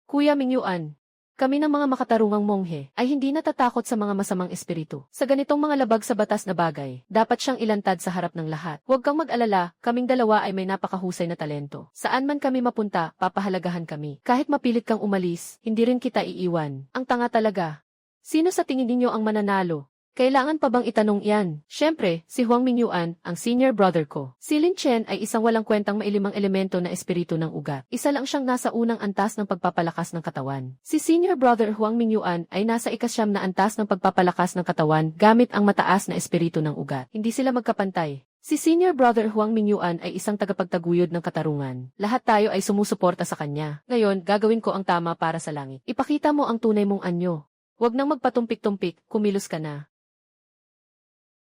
Kuya Mingyuan. Kami ng mga makatarungang monghe ay hindi natatakot sa mga masamang espiritu. Sa ganitong mga labag sa batas na bagay, dapat siyang ilantad sa harap ng lahat. Huwag kang mag-alala, kaming dalawa ay may napakahusay na talento. Saan man kami mapunta, papahalagahan kami. Kahit mapilit kang umalis, hindi rin kita iiwan. Ang tanga talaga. Sino sa tingin ninyo ang mananalo? Kailangan pa bang itanong iyan? Siyempre, si Huang Mingyuan, ang senior brother ko. Si Lin Chen ay isang walang kwentang may 5 elemento na espiritu ng ugat. Isa lang siyang nasa unang antas ng pagpapalakas ng katawan. Si senior brother Huang Mingyuan ay nasa 9 na antas ng pagpapalakas ng katawan gamit ang mataas na espiritu ng ugat. Hindi sila magkapantay. Si senior brother Huang Mingyuan ay isang tagapagtaguyod ng katarungan. Lahat tayo ay sumusuporta sa kanya. Ngayon, gagawin ko ang tama para sa langit. Ipakita mo ang tunay mong anyo. Huwag nang magpatumpik-tumpik, kumilos ka na.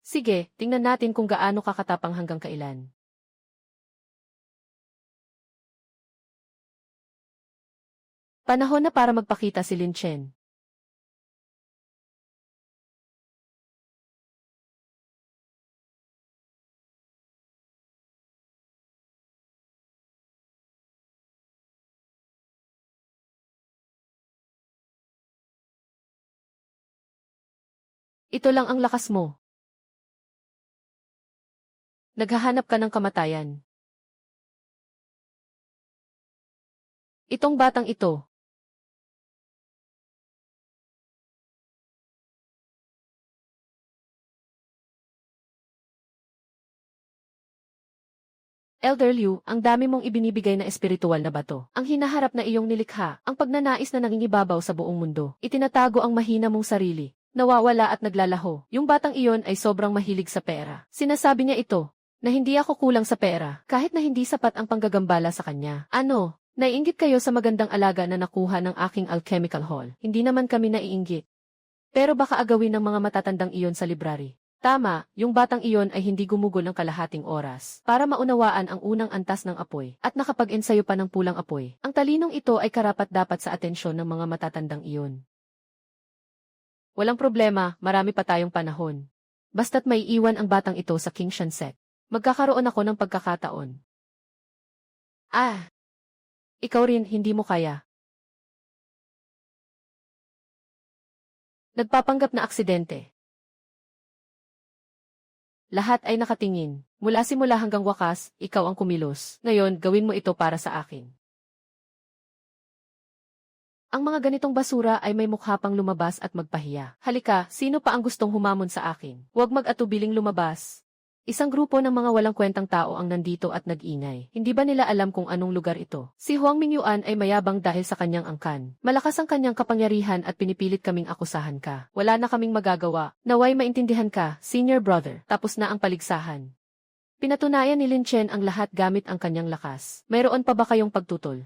Sige, tingnan natin kung gaano kakatapang hanggang kailan. Panahon na para magpakita si Lin Chen. Ito lang ang lakas mo. Naghahanap ka ng kamatayan. Itong batang ito. Elder Liu, ang dami mong ibinibigay na espiritual na bato. Ang hinaharap na iyong nilikha, ang pagnanais na nangingibabaw sa buong mundo. Itinatago ang mahina mong sarili. Nawawala at naglalaho. Yung batang iyon ay sobrang mahilig sa pera. Sinasabi niya ito, na hindi ako kulang sa pera, kahit na hindi sapat ang panggagambala sa kanya. Ano? Naiinggit kayo sa magandang alaga na nakuha ng aking alchemical hall. Hindi naman kami naiinggit. Pero baka agawin ng mga matatandang iyon sa library. Tama, yung batang iyon ay hindi gumugol ng kalahating oras para maunawaan ang unang antas ng apoy at nakapag-ensayo pa ng pulang apoy. Ang talinong ito ay karapat-dapat sa atensyon ng mga matatandang iyon. Walang problema, marami pa tayong panahon. Basta't may iwan ang batang ito sa King Shanset. Magkakaroon ako ng pagkakataon. Ikaw rin, hindi mo kaya. Nagpapanggap na aksidente. Lahat ay nakatingin. Mula simula hanggang wakas, ikaw ang kumilos. Ngayon, gawin mo ito para sa akin. Ang mga ganitong basura ay may mukha pang lumabas at magpahiya. Halika, sino pa ang gustong humamon sa akin? Huwag mag-atubiling lumabas. Isang grupo ng mga walang kwentang tao ang nandito at nag-ingay. Hindi ba nila alam kung anong lugar ito? Si Huang Mingyuan ay mayabang dahil sa kanyang angkan. Malakas ang kanyang kapangyarihan at pinipilit kaming akusahan ka. Wala na kaming magagawa. Naway maintindihan ka, senior brother. Tapos na ang paligsahan. Pinatunayan ni Lin Chen ang lahat gamit ang kanyang lakas. Mayroon pa ba kayong pagtutol?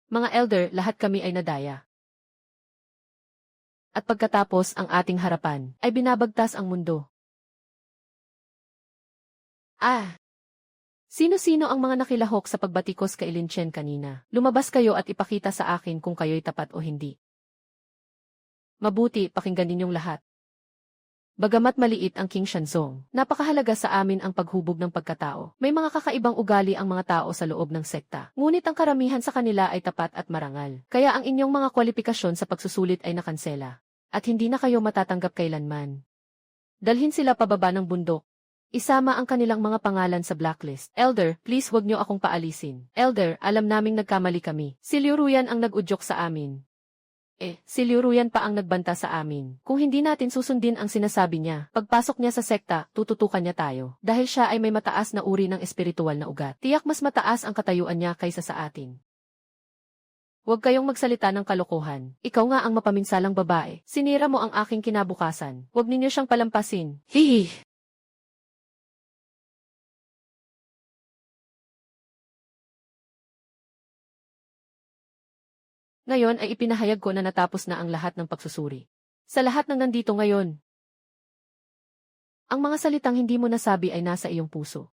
Mga elder, lahat kami ay nadaya. At pagkatapos ang ating harapan, ay binabagtas ang mundo. Sino-sino ang mga nakilahok sa pagbatikos kay Lin Chen kanina? Lumabas kayo at ipakita sa akin kung kayo'y tapat o hindi. Mabuti, pakinggan ninyong lahat. Bagamat maliit ang King Shanzong, napakahalaga sa amin ang paghubog ng pagkatao. May mga kakaibang ugali ang mga tao sa loob ng sekta. Ngunit ang karamihan sa kanila ay tapat at marangal. Kaya ang inyong mga kwalifikasyon sa pagsusulit ay nakansela. At hindi na kayo matatanggap kailanman. Dalhin sila pababa ng bundok. Isama ang kanilang mga pangalan sa blacklist. Elder, please wag niyo akong paalisin. Elder, alam naming nagkamali kami. Si Liu Ruyan ang nag-udyok sa amin. Si Liu Ruyan pa ang nagbanta sa amin. Kung hindi natin susundin ang sinasabi niya, pagpasok niya sa sekta, tututukan niya tayo. Dahil siya ay may mataas na uri ng espiritual na ugat. Tiyak mas mataas ang katayuan niya kaysa sa atin. Huwag kayong magsalita ng kalokohan. Ikaw nga ang mapaminsalang babae. Sinira mo ang aking kinabukasan. Huwag ninyo siyang palampasin. Hihi! Ngayon ay ipinahayag ko na natapos na ang lahat ng pagsusuri. Sa lahat ng nandito ngayon, ang mga salitang hindi mo nasabi ay nasa iyong puso.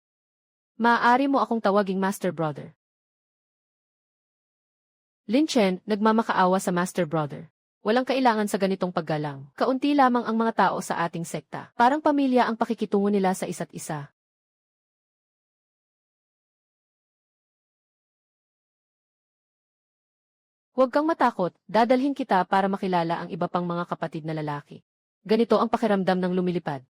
Maaari mo akong tawaging Master Brother. Lin Chen, nagmamakaawa sa Master Brother. Walang kailangan sa ganitong paggalang. Kaunti lamang ang mga tao sa ating sekta. Parang pamilya ang pakikitungo nila sa isa't isa. Huwag kang matakot, dadalhin kita para makilala ang iba pang mga kapatid na lalaki. Ganito ang pakiramdam ng lumilipad.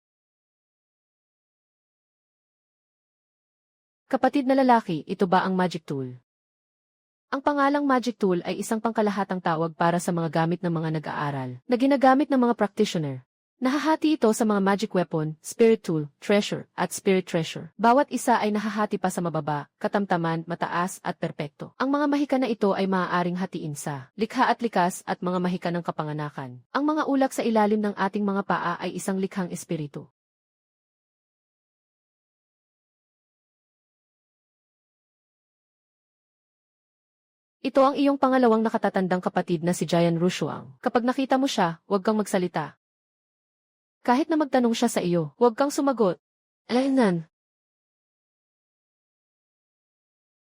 Kapatid na lalaki, ito ba ang magic tool? Ang pangalang magic tool ay isang pangkalahatang tawag para sa mga gamit ng mga nag-aaral, na ginagamit ng mga practitioner. Nahahati ito sa mga magic weapon, spirit tool, treasure, at spirit treasure. Bawat isa ay nahahati pa sa mababa, katamtaman, mataas, at perpekto. Ang mga mahika na ito ay maaaring hatiin sa likha at likas at mga mahika ng kapanganakan. Ang mga ulak sa ilalim ng ating mga paa ay isang likhang espiritu. Ito ang iyong pangalawang nakatatandang kapatid na si Jian Rushuang. Kapag nakita mo siya, huwag kang magsalita. Kahit na magtanong siya sa iyo, huwag kang sumagot. Alainan.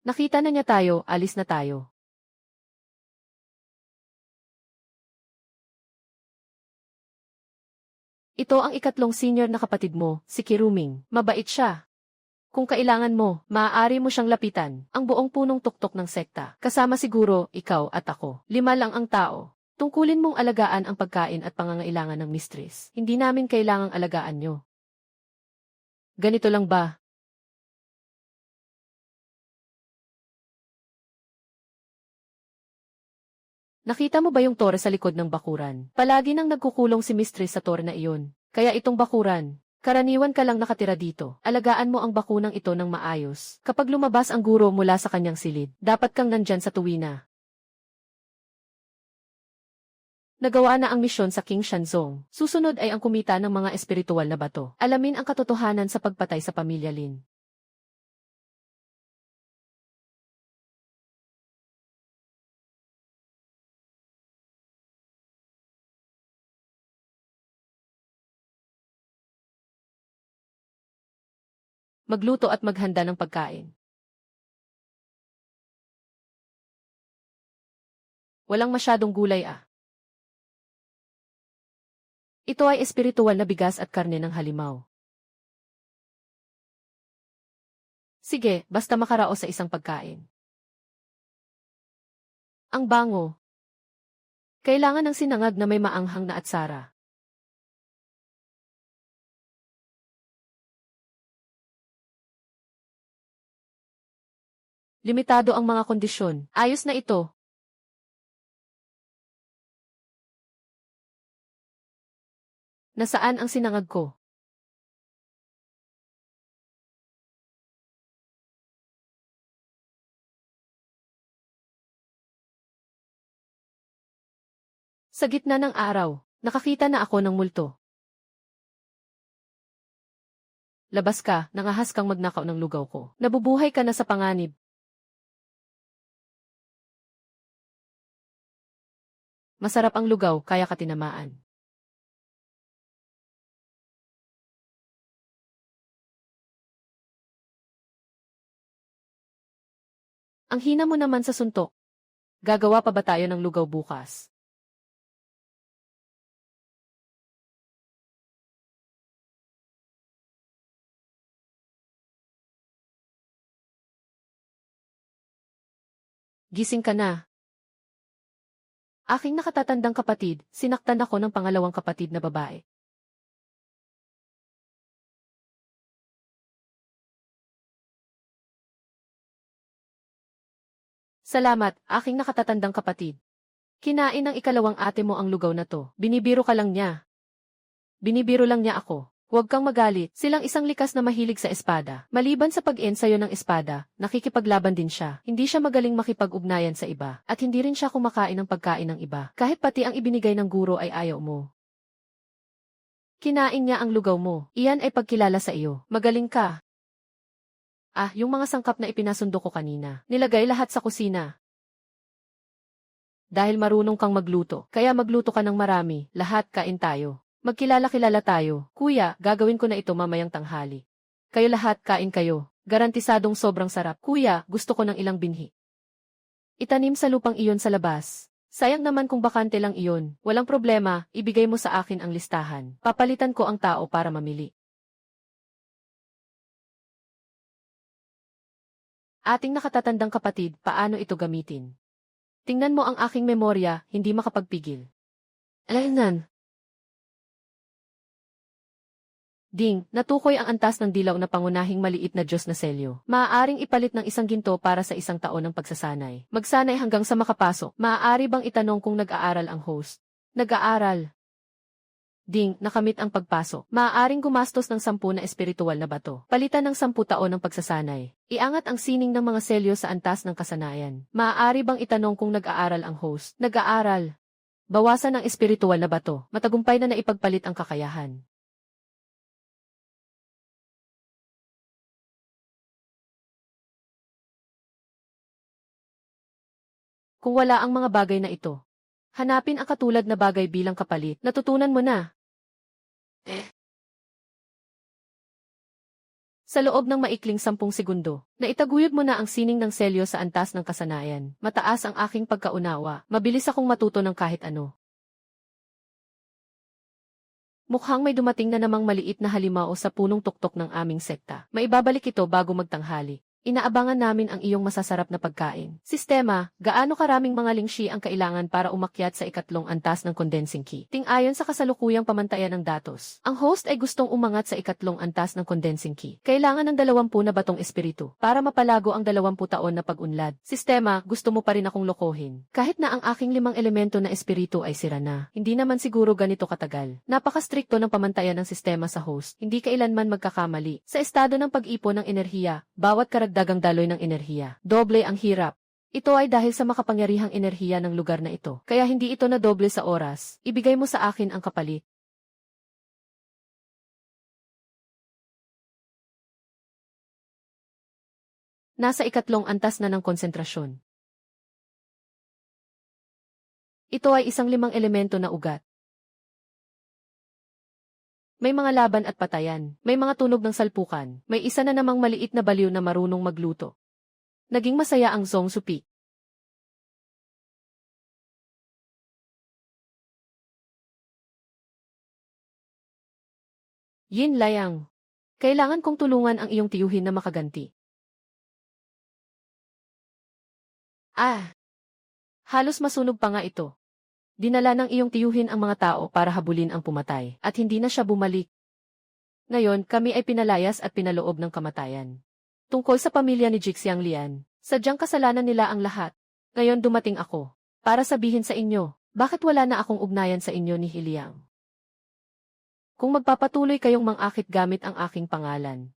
Nakita na niya tayo, alis na tayo. Ito ang ikatlong senior na kapatid mo, si Kiruming. Mabait siya. Kung kailangan mo, maaari mo siyang lapitan, ang buong punong tuktok ng sekta. Kasama siguro, ikaw at ako. 5 lang ang tao. Tungkulin mong alagaan ang pagkain at pangangailangan ng mistress. Hindi namin kailangang alagaan nyo. Ganito lang ba? Nakita mo ba yung tore sa likod ng bakuran? Palagi nang nagkukulong si mistress sa tore na iyon. Kaya itong bakuran, karaniwan ka lang nakatira dito. Alagaan mo ang bakunang ito ng maayos. Kapag lumabas ang guro mula sa kanyang silid, dapat kang nandyan sa tuwina. Nagawa na ang misyon sa King Shanzong. Susunod ay ang kumita ng mga espiritual na bato. Alamin ang katotohanan sa pagpatay sa pamilya Lin. Magluto at maghanda ng pagkain. Walang masyadong gulay ah. Ito ay espiritual na bigas at karne ng halimaw. Sige, basta makaraos sa isang pagkain. Ang bango. Kailangan ng sinangag na may maanghang na atsara. Limitado ang mga kondisyon. Ayos na ito. Nasaan ang sinangag ko? Sa gitna ng araw, nakakita na ako ng multo. Labas ka, nangahas kang magnakaw ng lugaw ko. Nabubuhay ka na sa panganib. Masarap ang lugaw, kaya ka tinamaan. Ang hina mo naman sa suntok. Gagawa pa ba tayo ng lugaw bukas? Gising ka na. Aking nakatatandang kapatid, sinaktan ako ng pangalawang kapatid na babae. Salamat, aking nakatatandang kapatid. Kinain ng ikalawang ate mo ang lugaw na to. Binibiro ka lang niya. Binibiro lang niya ako. Huwag kang magalit, silang isang likas na mahilig sa espada. Maliban sa pag-ensayo ng espada, nakikipaglaban din siya. Hindi siya magaling makipag-ugnayan sa iba, at hindi rin siya kumakain ng pagkain ng iba. Kahit pati ang ibinigay ng guro ay ayaw mo. Kinain niya ang lugaw mo. Iyan ay pagkilala sa iyo. Magaling ka. Ah, yung mga sangkap na ipinasundo ko kanina. Nilagay lahat sa kusina. Dahil marunong kang magluto, kaya magluto ka ng marami. Lahat kain tayo. Magkilala-kilala tayo. Kuya, gagawin ko na ito mamayang tanghali. Kayo lahat kain kayo. Garantisadong sobrang sarap. Kuya, gusto ko ng ilang binhi. Itanim sa lupang iyon sa labas. Sayang naman kung bakante lang iyon. Walang problema, ibigay mo sa akin ang listahan. Papalitan ko ang tao para mamili. Ating nakatatandang kapatid, paano ito gamitin? Tingnan mo ang aking memorya, hindi makapagpigil. Alaynan. Ding, natukoy ang antas ng dilaw na pangunahing maliit na Diyos na selyo. Maaaring ipalit ng isang ginto para sa isang taon ng pagsasanay. Magsanay hanggang sa makapasok. Maaari bang itanong kung nag-aaral ang host? Nag-aaral. Ding, nakamit ang pagpasok. Maaaring gumastos ng 10 na espiritual na bato. Palitan ng 10 taon ng pagsasanay. Iangat ang sining ng mga selyo sa antas ng kasanayan. Maaari bang itanong kung nag-aaral ang host? Nag-aaral. Bawasan ang espiritual na bato. Matagumpay na naipagpalit ang kakayahan. Kung wala ang mga bagay na ito, hanapin ang katulad na bagay bilang kapalit. Natutunan mo na. Sa loob ng maikling 10 segundo, naitaguyod mo na ang sining ng selyo sa antas ng kasanayan. Mataas ang aking pagkaunawa. Mabilis akong matuto ng kahit ano. Mukhang may dumating na namang maliit na halimaw sa punong tuktok ng aming sekta. Maibabalik ito bago magtanghali. Inaabangan namin ang iyong masasarap na pagkain. Sistema, gaano karaming mga lingshi ang kailangan para umakyat sa ikatlong antas ng condensing key? Ting-ayon sa kasalukuyang pamantayan ng datos, ang host ay gustong umangat sa ikatlong antas ng condensing key. Kailangan ng 20 na batong espiritu para mapalago ang 20 taon na pag-unlad. Sistema, gusto mo pa rin akong lokohin. Kahit na ang aking 5 elemento na espiritu ay sira na, hindi naman siguro ganito katagal. Napaka-strikto ng pamantayan ng sistema sa host, hindi kailanman magkakamali. Sa estado ng pag-ipon ng enerhiya, bawat karagdagang daloy ng enerhiya, doble ang hirap. Ito ay dahil sa makapangyarihang enerhiya ng lugar na ito. Kaya hindi ito na doble sa oras. Ibigay mo sa akin ang kapalit. Nasa ikatlong antas na ng konsentrasyon. Ito ay isang 5 elemento na ugat. May mga laban at patayan, may mga tunog ng salpukan, may isa na namang maliit na baliw na marunong magluto. Naging masaya ang Zong Supi. Yin Layang. Kailangan kong tulungan ang iyong tiyuhin na makaganti. Halos masunog pa nga ito. Dinala ng iyong tiyuhin ang mga tao para habulin ang pumatay, at hindi na siya bumalik. Ngayon, kami ay pinalayas at pinaloob ng kamatayan. Tungkol sa pamilya ni Jixiang Lian, sadyang kasalanan nila ang lahat. Ngayon dumating ako, para sabihin sa inyo, bakit wala na akong ugnayan sa inyo ni Hiliang. Kung magpapatuloy kayong mangakit gamit ang aking pangalan,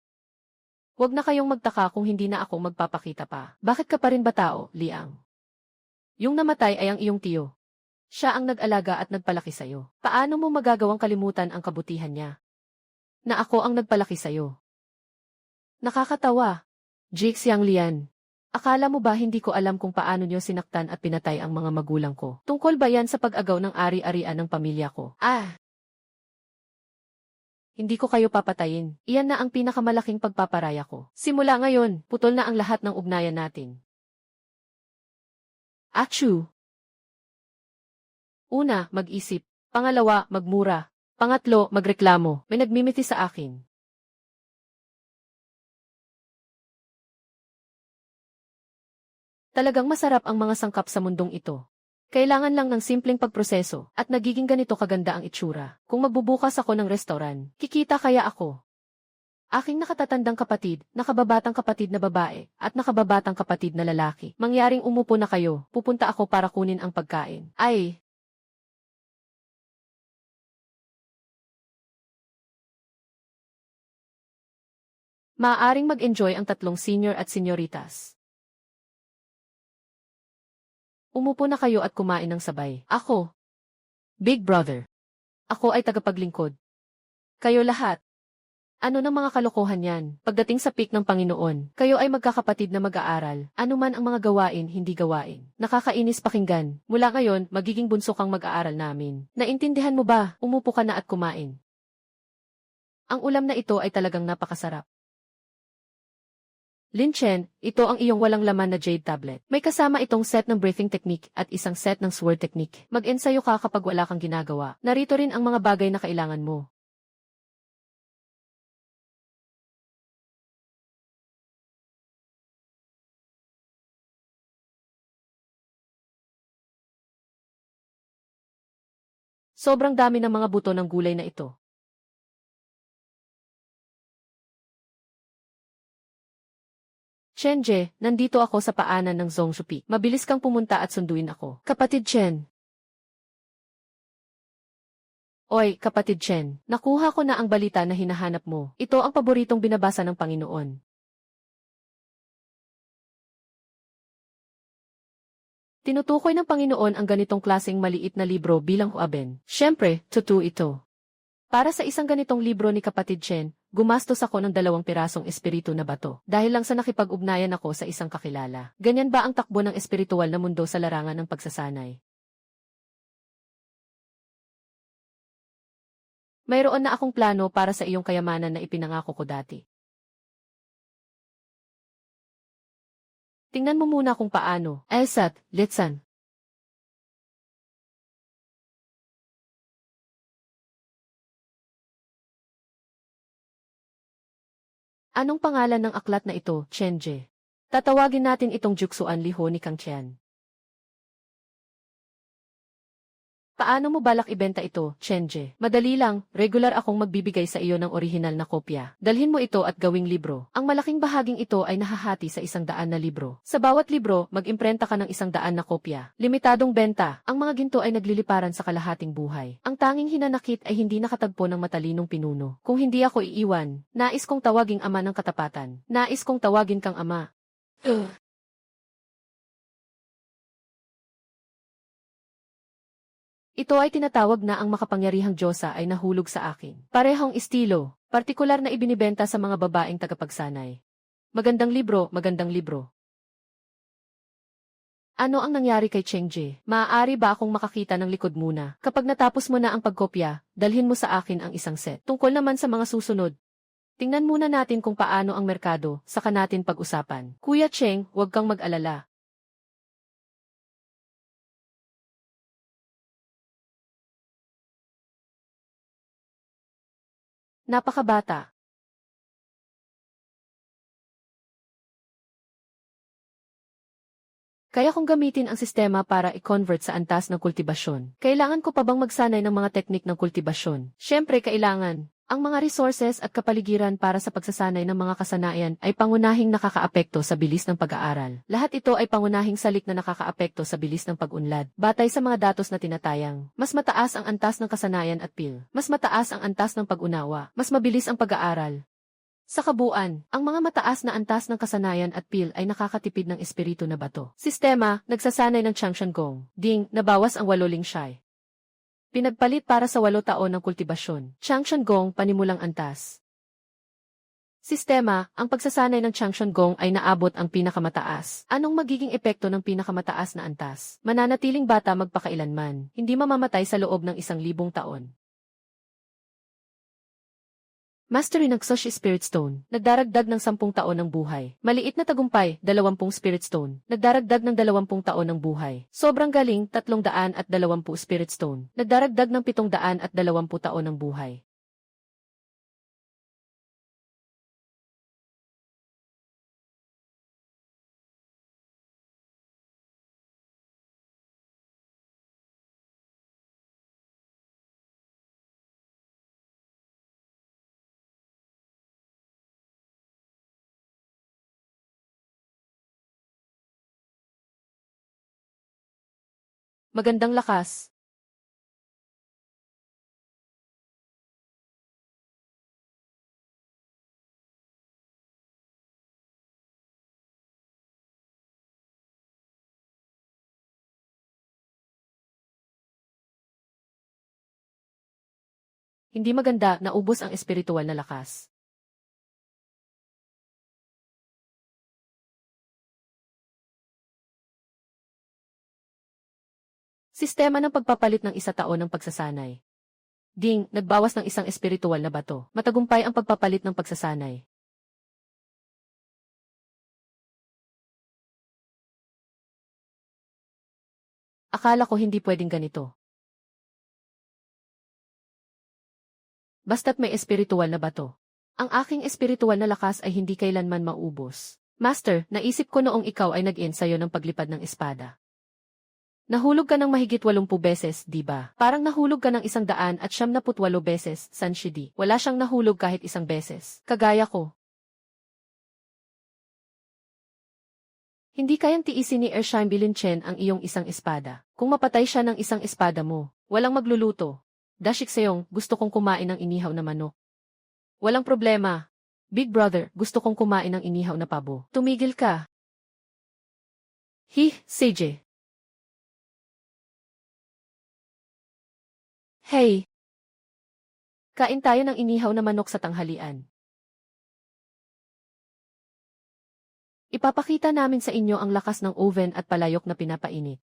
huwag na kayong magtaka kung hindi na ako magpapakita pa. Bakit ka pa rin ba tao, Liang? Yung namatay ay ang iyong tiyo. Siya ang nag-alaga at nagpalaki sa'yo. Paano mo magagawang kalimutan ang kabutihan niya? Na ako ang nagpalaki sa'yo. Nakakatawa. Jixiang Lian. Akala mo ba hindi ko alam kung paano niyo sinaktan at pinatay ang mga magulang ko? Tungkol ba yan sa pag-agaw ng ari-arian ng pamilya ko? Hindi ko kayo papatayin. Iyan na ang pinakamalaking pagpaparaya ko. Simula ngayon, putol na ang lahat ng ugnayan natin. Achoo! Una, mag-isip. Pangalawa, magmura. Pangatlo, magreklamo. May nagmimiti sa akin. Talagang masarap ang mga sangkap sa mundong ito. Kailangan lang ng simpleng pagproseso, at nagiging ganito kaganda ang itsura. Kung magbubukas ako ng restaurant, kikita kaya ako. Aking nakatatandang kapatid, nakababatang kapatid na babae, at nakababatang kapatid na lalaki. Mangyaring umupo na kayo, pupunta ako para kunin ang pagkain. Maaaring mag-enjoy ang tatlong senior at senyoritas. Umupo na kayo at kumain ng sabay. Ako, Big Brother. Ako ay tagapaglingkod. Kayo lahat. Ano ng mga kalokohan yan? Pagdating sa peak ng Panginoon, kayo ay magkakapatid na mag-aaral. Ano man ang mga gawain, hindi gawain. Nakakainis pakinggan. Mula ngayon, magiging bunso kang mag-aaral namin. Naintindihan mo ba? Umupo ka na at kumain. Ang ulam na ito ay talagang napakasarap. Lin Chen, ito ang iyong walang laman na jade tablet. May kasama itong set ng breathing technique at isang set ng sword technique. Mag-ensayo ka kapag wala kang ginagawa. Narito rin ang mga bagay na kailangan mo. Sobrang dami ng mga buto ng gulay na ito. Chenje, nandito ako sa paanan ng Zongshupi. Mabilis kang pumunta at sunduin ako. Kapatid Chen. Oy, kapatid Chen, nakuha ko na ang balita na hinahanap mo. Ito ang paboritong binabasa ng Panginoon. Tinutukoy ng Panginoon ang ganitong klaseng maliit na libro bilang huaben. Siyempre, totoo ito. Para sa isang ganitong libro ni kapatid Chen, gumastos ako ng 2 pirasong espiritu na bato dahil lang sa nakipag-ugnayan ako sa isang kakilala. Ganyan ba ang takbo ng espiritual na mundo sa larangan ng pagsasanay? Mayroon na akong plano para sa iyong kayamanan na ipinangako ko dati. Tingnan mo muna kung paano. Elsat, Litsan. Anong pangalan ng aklat na ito, Chenje? Tatawagin natin itong Juksuan Liho ni Kang Chen. Paano mo balak ibenta ito, Chenje? Madali lang, regular akong magbibigay sa iyo ng orihinal na kopya. Dalhin mo ito at gawing libro. Ang malaking bahaging ito ay nahahati sa 100 na libro. Sa bawat libro, mag-imprenta ka ng 100 na kopya. Limitadong benta. Ang mga ginto ay nagliliparan sa kalahating buhay. Ang tanging hinanakit ay hindi nakatagpo ng matalinong pinuno. Kung hindi ako iiwan, nais kong tawaging ama ng katapatan. Nais kong tawagin kang ama. Ito ay tinatawag na ang makapangyarihang Diyosa ay nahulog sa akin. Parehong estilo, partikular na ibinibenta sa mga babaeng tagapagsanay. Magandang libro, magandang libro. Ano ang nangyari kay Chengje? Maaari ba akong makakita ng likod muna? Kapag natapos mo na ang pagkopya, dalhin mo sa akin ang isang set. Tungkol naman sa mga susunod, tingnan muna natin kung paano ang merkado, saka natin pag-usapan. Kuya Cheng, huwag kang mag-alala. Napakabata. Kaya kung gamitin ang sistema para i-convert sa antas ng kultibasyon, kailangan ko pa bang magsanay ng mga teknik ng kultibasyon? Siyempre kailangan. Ang mga resources at kapaligiran para sa pagsasanay ng mga kasanayan ay pangunahing nakakaapekto sa bilis ng pag-aaral. Lahat ito ay pangunahing salik na nakakaapekto sa bilis ng pag-unlad. Batay sa mga datos na tinatayang, mas mataas ang antas ng kasanayan at PIL. Mas mataas ang antas ng pag-unawa. Mas mabilis ang pag-aaral. Sa kabuuan, ang mga mataas na antas ng kasanayan at PIL ay nakakatipid ng espiritu na bato. Sistema, nagsasanay ng Changshan Gong. Ding, nabawas ang 8 lingshay. Pinagpalit para sa 8 taon ng kultibasyon. Changshan Gong, panimulang antas. Sistema, ang pagsasanay ng Changshan Gong ay naabot ang pinakamataas. Anong magiging epekto ng pinakamataas na antas? Mananatiling bata magpakailanman, hindi mamamatay sa loob ng 1,000 taon. Mastery ng Xoshi Spirit Stone, nagdaragdag ng 10 taon ng buhay. Maliit na tagumpay, 20 Spirit Stone, nagdaragdag ng 20 taon ng buhay. Sobrang galing, 320 Spirit Stone, nagdaragdag ng 720 taon ng buhay. Magandang lakas. Hindi maganda, naubos ang espiritual na lakas. Sistema ng pagpapalit ng 1 taon ng pagsasanay. Ding, nagbawas ng isang espiritual na bato. Matagumpay ang pagpapalit ng pagsasanay. Akala ko hindi pwedeng ganito. Basta't may espiritual na bato. Ang aking espiritual na lakas ay hindi kailanman maubos. Master, naisip ko noong ikaw ay nag-in sa'yo ng paglipad ng espada. Nahulog ka ng mahigit 80 beses, di ba? Parang nahulog ka ng 178 beses, Sanshidi. Wala siyang nahulog kahit isang beses. Kagaya ko. Hindi kayang tiisin ni Ershine Bilinchen ang iyong isang espada. Kung mapatay siya ng isang espada mo, walang magluluto. Dashik Seong, gusto kong kumain ng inihaw na manok. Walang problema. Big brother, gusto kong kumain ng inihaw na pabo. Tumigil ka. Seije. Hey! Kain tayo ng inihaw na manok sa tanghalian. Ipapakita namin sa inyo ang lakas ng oven at palayok na pinapainit.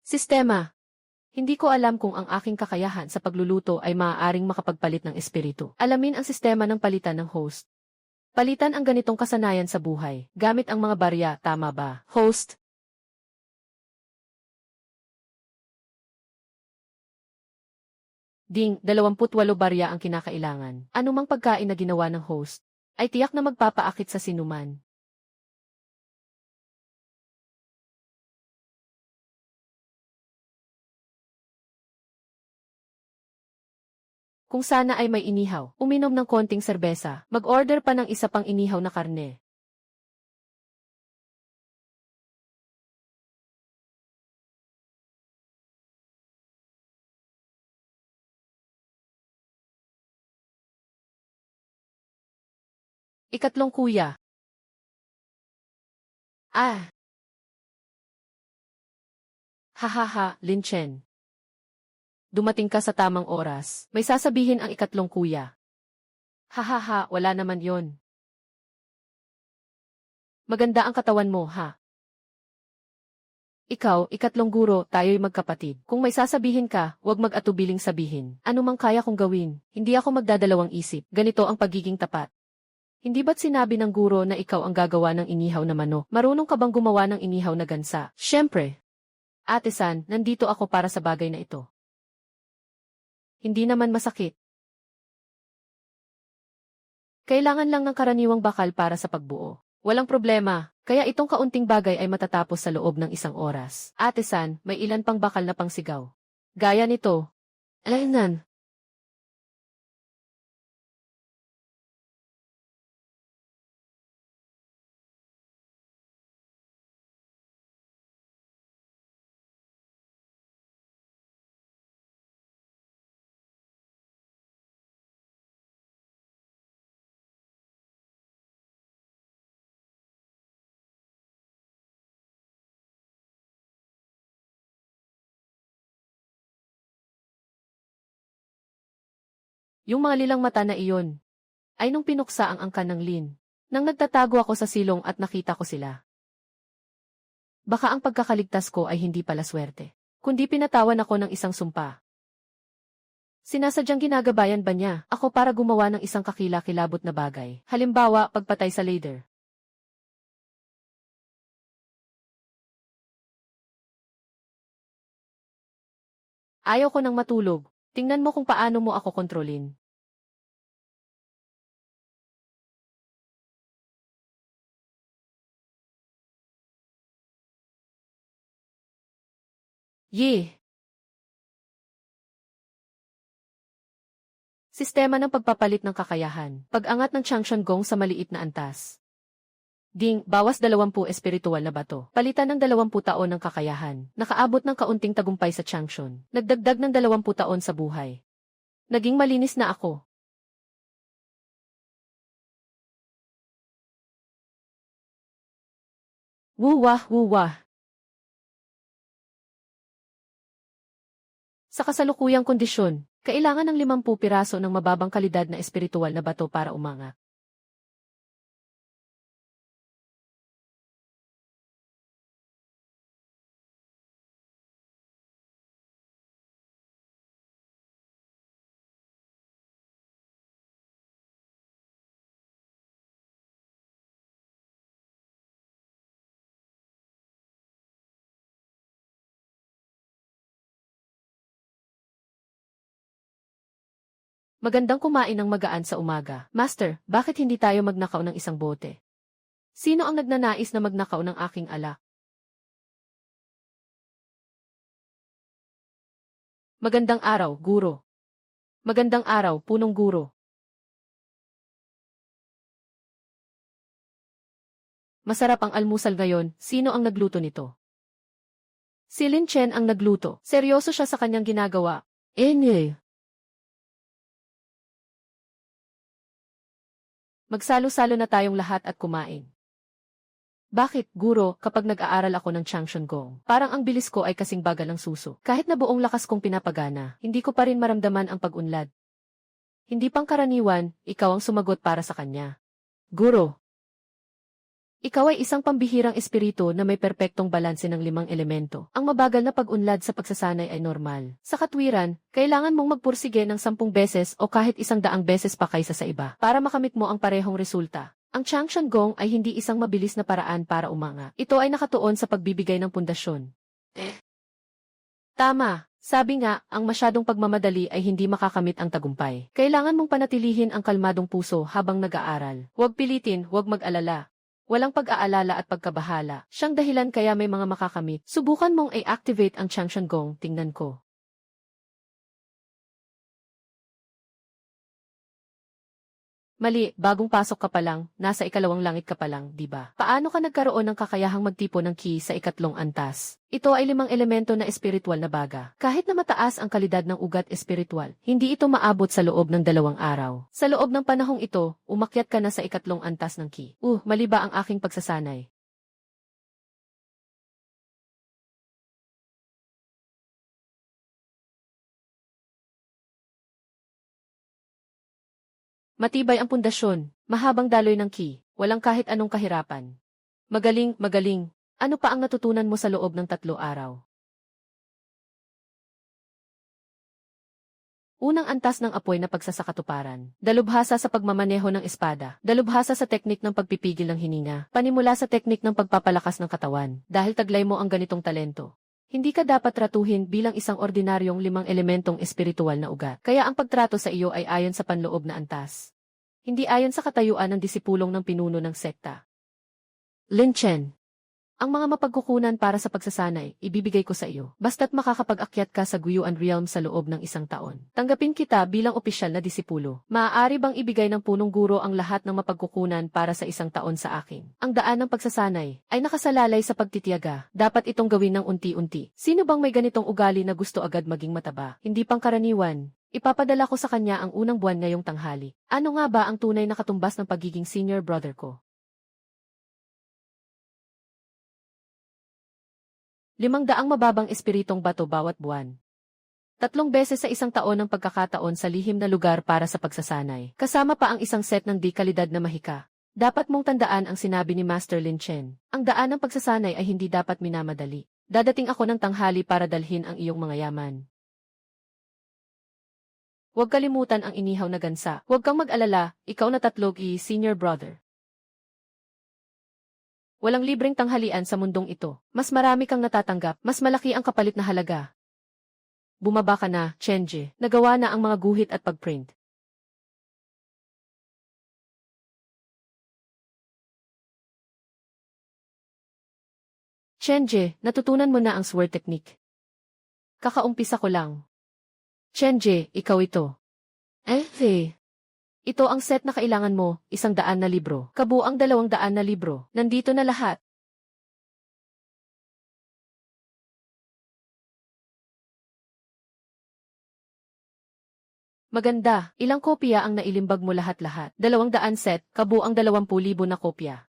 Sistema. Hindi ko alam kung ang aking kakayahan sa pagluluto ay maaaring makapagpalit ng espiritu. Alamin ang sistema ng palitan ng host. Palitan ang ganitong kasanayan sa buhay, gamit ang mga barya, tama ba? Host. Ding, 28 barya ang kinakailangan. Anumang pagkain na ginawa ng host ay tiyak na magpapaakit sa sinuman. Kung sana ay may inihaw, uminom ng konting serbesa, mag-order pa ng isa pang inihaw na karne. Ikatlong kuya. Ah, hahaha, Lin Chen. Dumating ka sa tamang oras. May sasabihin ang ikatlong kuya. Hahaha, wala naman yon. Maganda ang katawan mo, ha? Ikaw, ikatlong guro, tayo'y magkapatid. Kung may sasabihin ka, huwag mag-atubiling sabihin. Ano mang kaya kong gawin, hindi ako magdadalawang isip. Ganito ang pagiging tapat. Hindi ba't sinabi ng guro na ikaw ang gagawa ng inihaw na manok? Marunong ka bang gumawa ng inihaw na gansa? Siyempre. Ate San, nandito ako para sa bagay na ito. Hindi naman masakit. Kailangan lang ng karaniwang bakal para sa pagbuo. Walang problema, kaya itong kaunting bagay ay matatapos sa loob ng 1 oras. Ate San, may ilan pang bakal na pangsigaw. Gaya nito. Alainan. Yung mga lilang mata na iyon, ay nung pinuksa ang angkan ng Lin. Nang nagtatago ako sa silong at nakita ko sila. Baka ang pagkakaligtas ko ay hindi pala swerte, kundi pinatawan ako ng isang sumpa. Sinasadyang ginagabayan ba niya ako para gumawa ng isang kakilakilabot na bagay? Halimbawa, pagpatay sa leader. Ayaw ko nang matulog. Tingnan mo kung paano mo ako kontrolin. Yeh! Sistema ng pagpapalit ng kakayahan. Pag-angat ng Changshan Gong sa maliit na antas. Ding, bawas 20 espiritual na bato. Palitan ng 20 taon ng kakayahan. Nakaabot ng kaunting tagumpay sa Changshan. Nagdagdag ng 20 taon sa buhay. Naging malinis na ako. Wuwah, wuwah. Sa kasalukuyang kondisyon, kailangan ng 50 piraso ng mababang kalidad na espiritual na bato para umangat. Magandang kumain ng magaan sa umaga. Master, bakit hindi tayo magnakaw ng isang bote? Sino ang nagnanais na magnakaw ng aking alak? Magandang araw, guro. Magandang araw, punong guro. Masarap ang almusal ngayon, sino ang nagluto nito? Si Lin Chen ang nagluto. Seryoso siya sa kanyang ginagawa. Enye. Magsalo-salo na tayong lahat at kumain. Bakit, guro, kapag nag-aaral ako ng Changshan Gong, parang ang bilis ko ay kasing bagal ng suso. Kahit na buong lakas kong pinapagana, hindi ko pa rin maramdaman ang pag-unlad. Hindi pangkaraniwan, ikaw ang sumagot para sa kanya. Guro. Ikaw ay isang pambihirang espiritu na may perpektong balanse ng 5 elemento. Ang mabagal na pag-unlad sa pagsasanay ay normal. Sa katwiran, kailangan mong magpursige ng 10 beses o kahit 100 beses pa kaysa sa iba para makamit mo ang parehong resulta. Ang Changshan Gong ay hindi isang mabilis na paraan para umanga. Ito ay nakatuon sa pagbibigay ng pundasyon. Tama, Sabi nga, ang masyadong pagmamadali ay hindi makakamit ang tagumpay. Kailangan mong panatilihin ang kalmadong puso habang nag-aaral. Huwag pilitin, huwag mag-alala. Walang pag-aalala at pagkabahala. Siyang dahilan kaya may mga makakamit. Subukan mong i-activate ang Changshan Gong, tingnan ko. Mali, bagong pasok ka pa lang, nasa ikalawang langit ka pa lang, di ba? Paano ka nagkaroon ng kakayahang magtipo ng ki sa ikatlong antas? Ito ay 5 elemento na espiritual na baga. Kahit na mataas ang kalidad ng ugat espiritual, hindi ito maabot sa loob ng 2 araw. Sa loob ng panahong ito, umakyat ka na sa ikatlong antas ng ki. Mali ba ang aking pagsasanay? Matibay ang pundasyon, mahabang daloy ng ki, walang kahit anong kahirapan. Magaling, magaling. Ano pa ang natutunan mo sa loob ng 3 araw? Unang antas ng apoy na pagsasakatuparan. Dalubhasa sa pagmamaneho ng espada. Dalubhasa sa teknik ng pagpipigil ng hininga. Panimula sa teknik ng pagpapalakas ng katawan. Dahil taglay mo ang ganitong talento. Hindi ka dapat tratuhin bilang isang ordinaryong 5 elementong espiritual na ugat. Kaya ang pagtrato sa iyo ay ayon sa panloob na antas. Hindi ayon sa katayuan ng disipulong ng pinuno ng sekta. Lin Chen. Ang mga mapagkukunan para sa pagsasanay, ibibigay ko sa iyo. Basta't makakapag-akyat ka sa Guyuan Realm sa loob ng 1 taon. Tanggapin kita bilang opisyal na disipulo. Maaari bang ibigay ng punong guro ang lahat ng mapagkukunan para sa 1 taon sa akin? Ang daan ng pagsasanay ay nakasalalay sa pagtitiyaga. Dapat itong gawin ng unti-unti. Sino bang may ganitong ugali na gusto agad maging mataba? Hindi pangkaraniwan. Ipapadala ko sa kanya ang unang buwan ngayong tanghali. Ano nga ba ang tunay na katumbas ng pagiging senior brother ko? 500 mababang espiritong bato bawat buwan. 3 beses sa 1 taon ng pagkakataon sa lihim na lugar para sa pagsasanay. Kasama pa ang isang set ng di-kalidad na mahika. Dapat mong tandaan ang sinabi ni Master Lin Chen. Ang daan ng pagsasanay ay hindi dapat minamadali. Dadating ako ng tanghali para dalhin ang iyong mga yaman. Huwag kalimutan ang inihaw na gansa. Huwag kang mag-alala, ikaw na tatlog senior brother. Walang libreng tanghalian sa mundong ito. Mas marami kang natatanggap, mas malaki ang kapalit na halaga. Bumaba ka na, Chenji. Nagawa na ang mga guhit at pagprint. Chenji, natutunan mo na ang sword technique. Kakaumpisa ko lang. Chenji, ikaw ito. Ito ang set na kailangan mo, 100 na libro. Kabuang 200 na libro. Nandito na lahat. Maganda, ilang kopya ang nailimbag mo lahat-lahat? 200 set, kabuang 20,000 na kopya.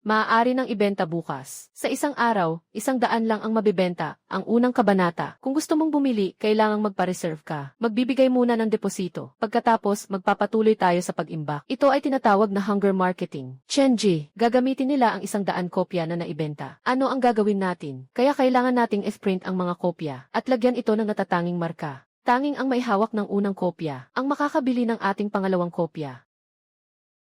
Maaari nang ibenta bukas. Sa 1 araw, 100 lang ang mabibenta, ang unang kabanata. Kung gusto mong bumili, kailangang magpa-reserve ka. Magbibigay muna ng deposito. Pagkatapos, magpapatuloy tayo sa pag-imbak. Ito ay tinatawag na hunger marketing. Chenji, gagamitin nila ang 100 kopya na naibenta. Ano ang gagawin natin? Kaya kailangan nating i-print ang mga kopya at lagyan ito ng natatanging marka. Tanging ang may hawak ng unang kopya, ang makakabili ng ating pangalawang kopya.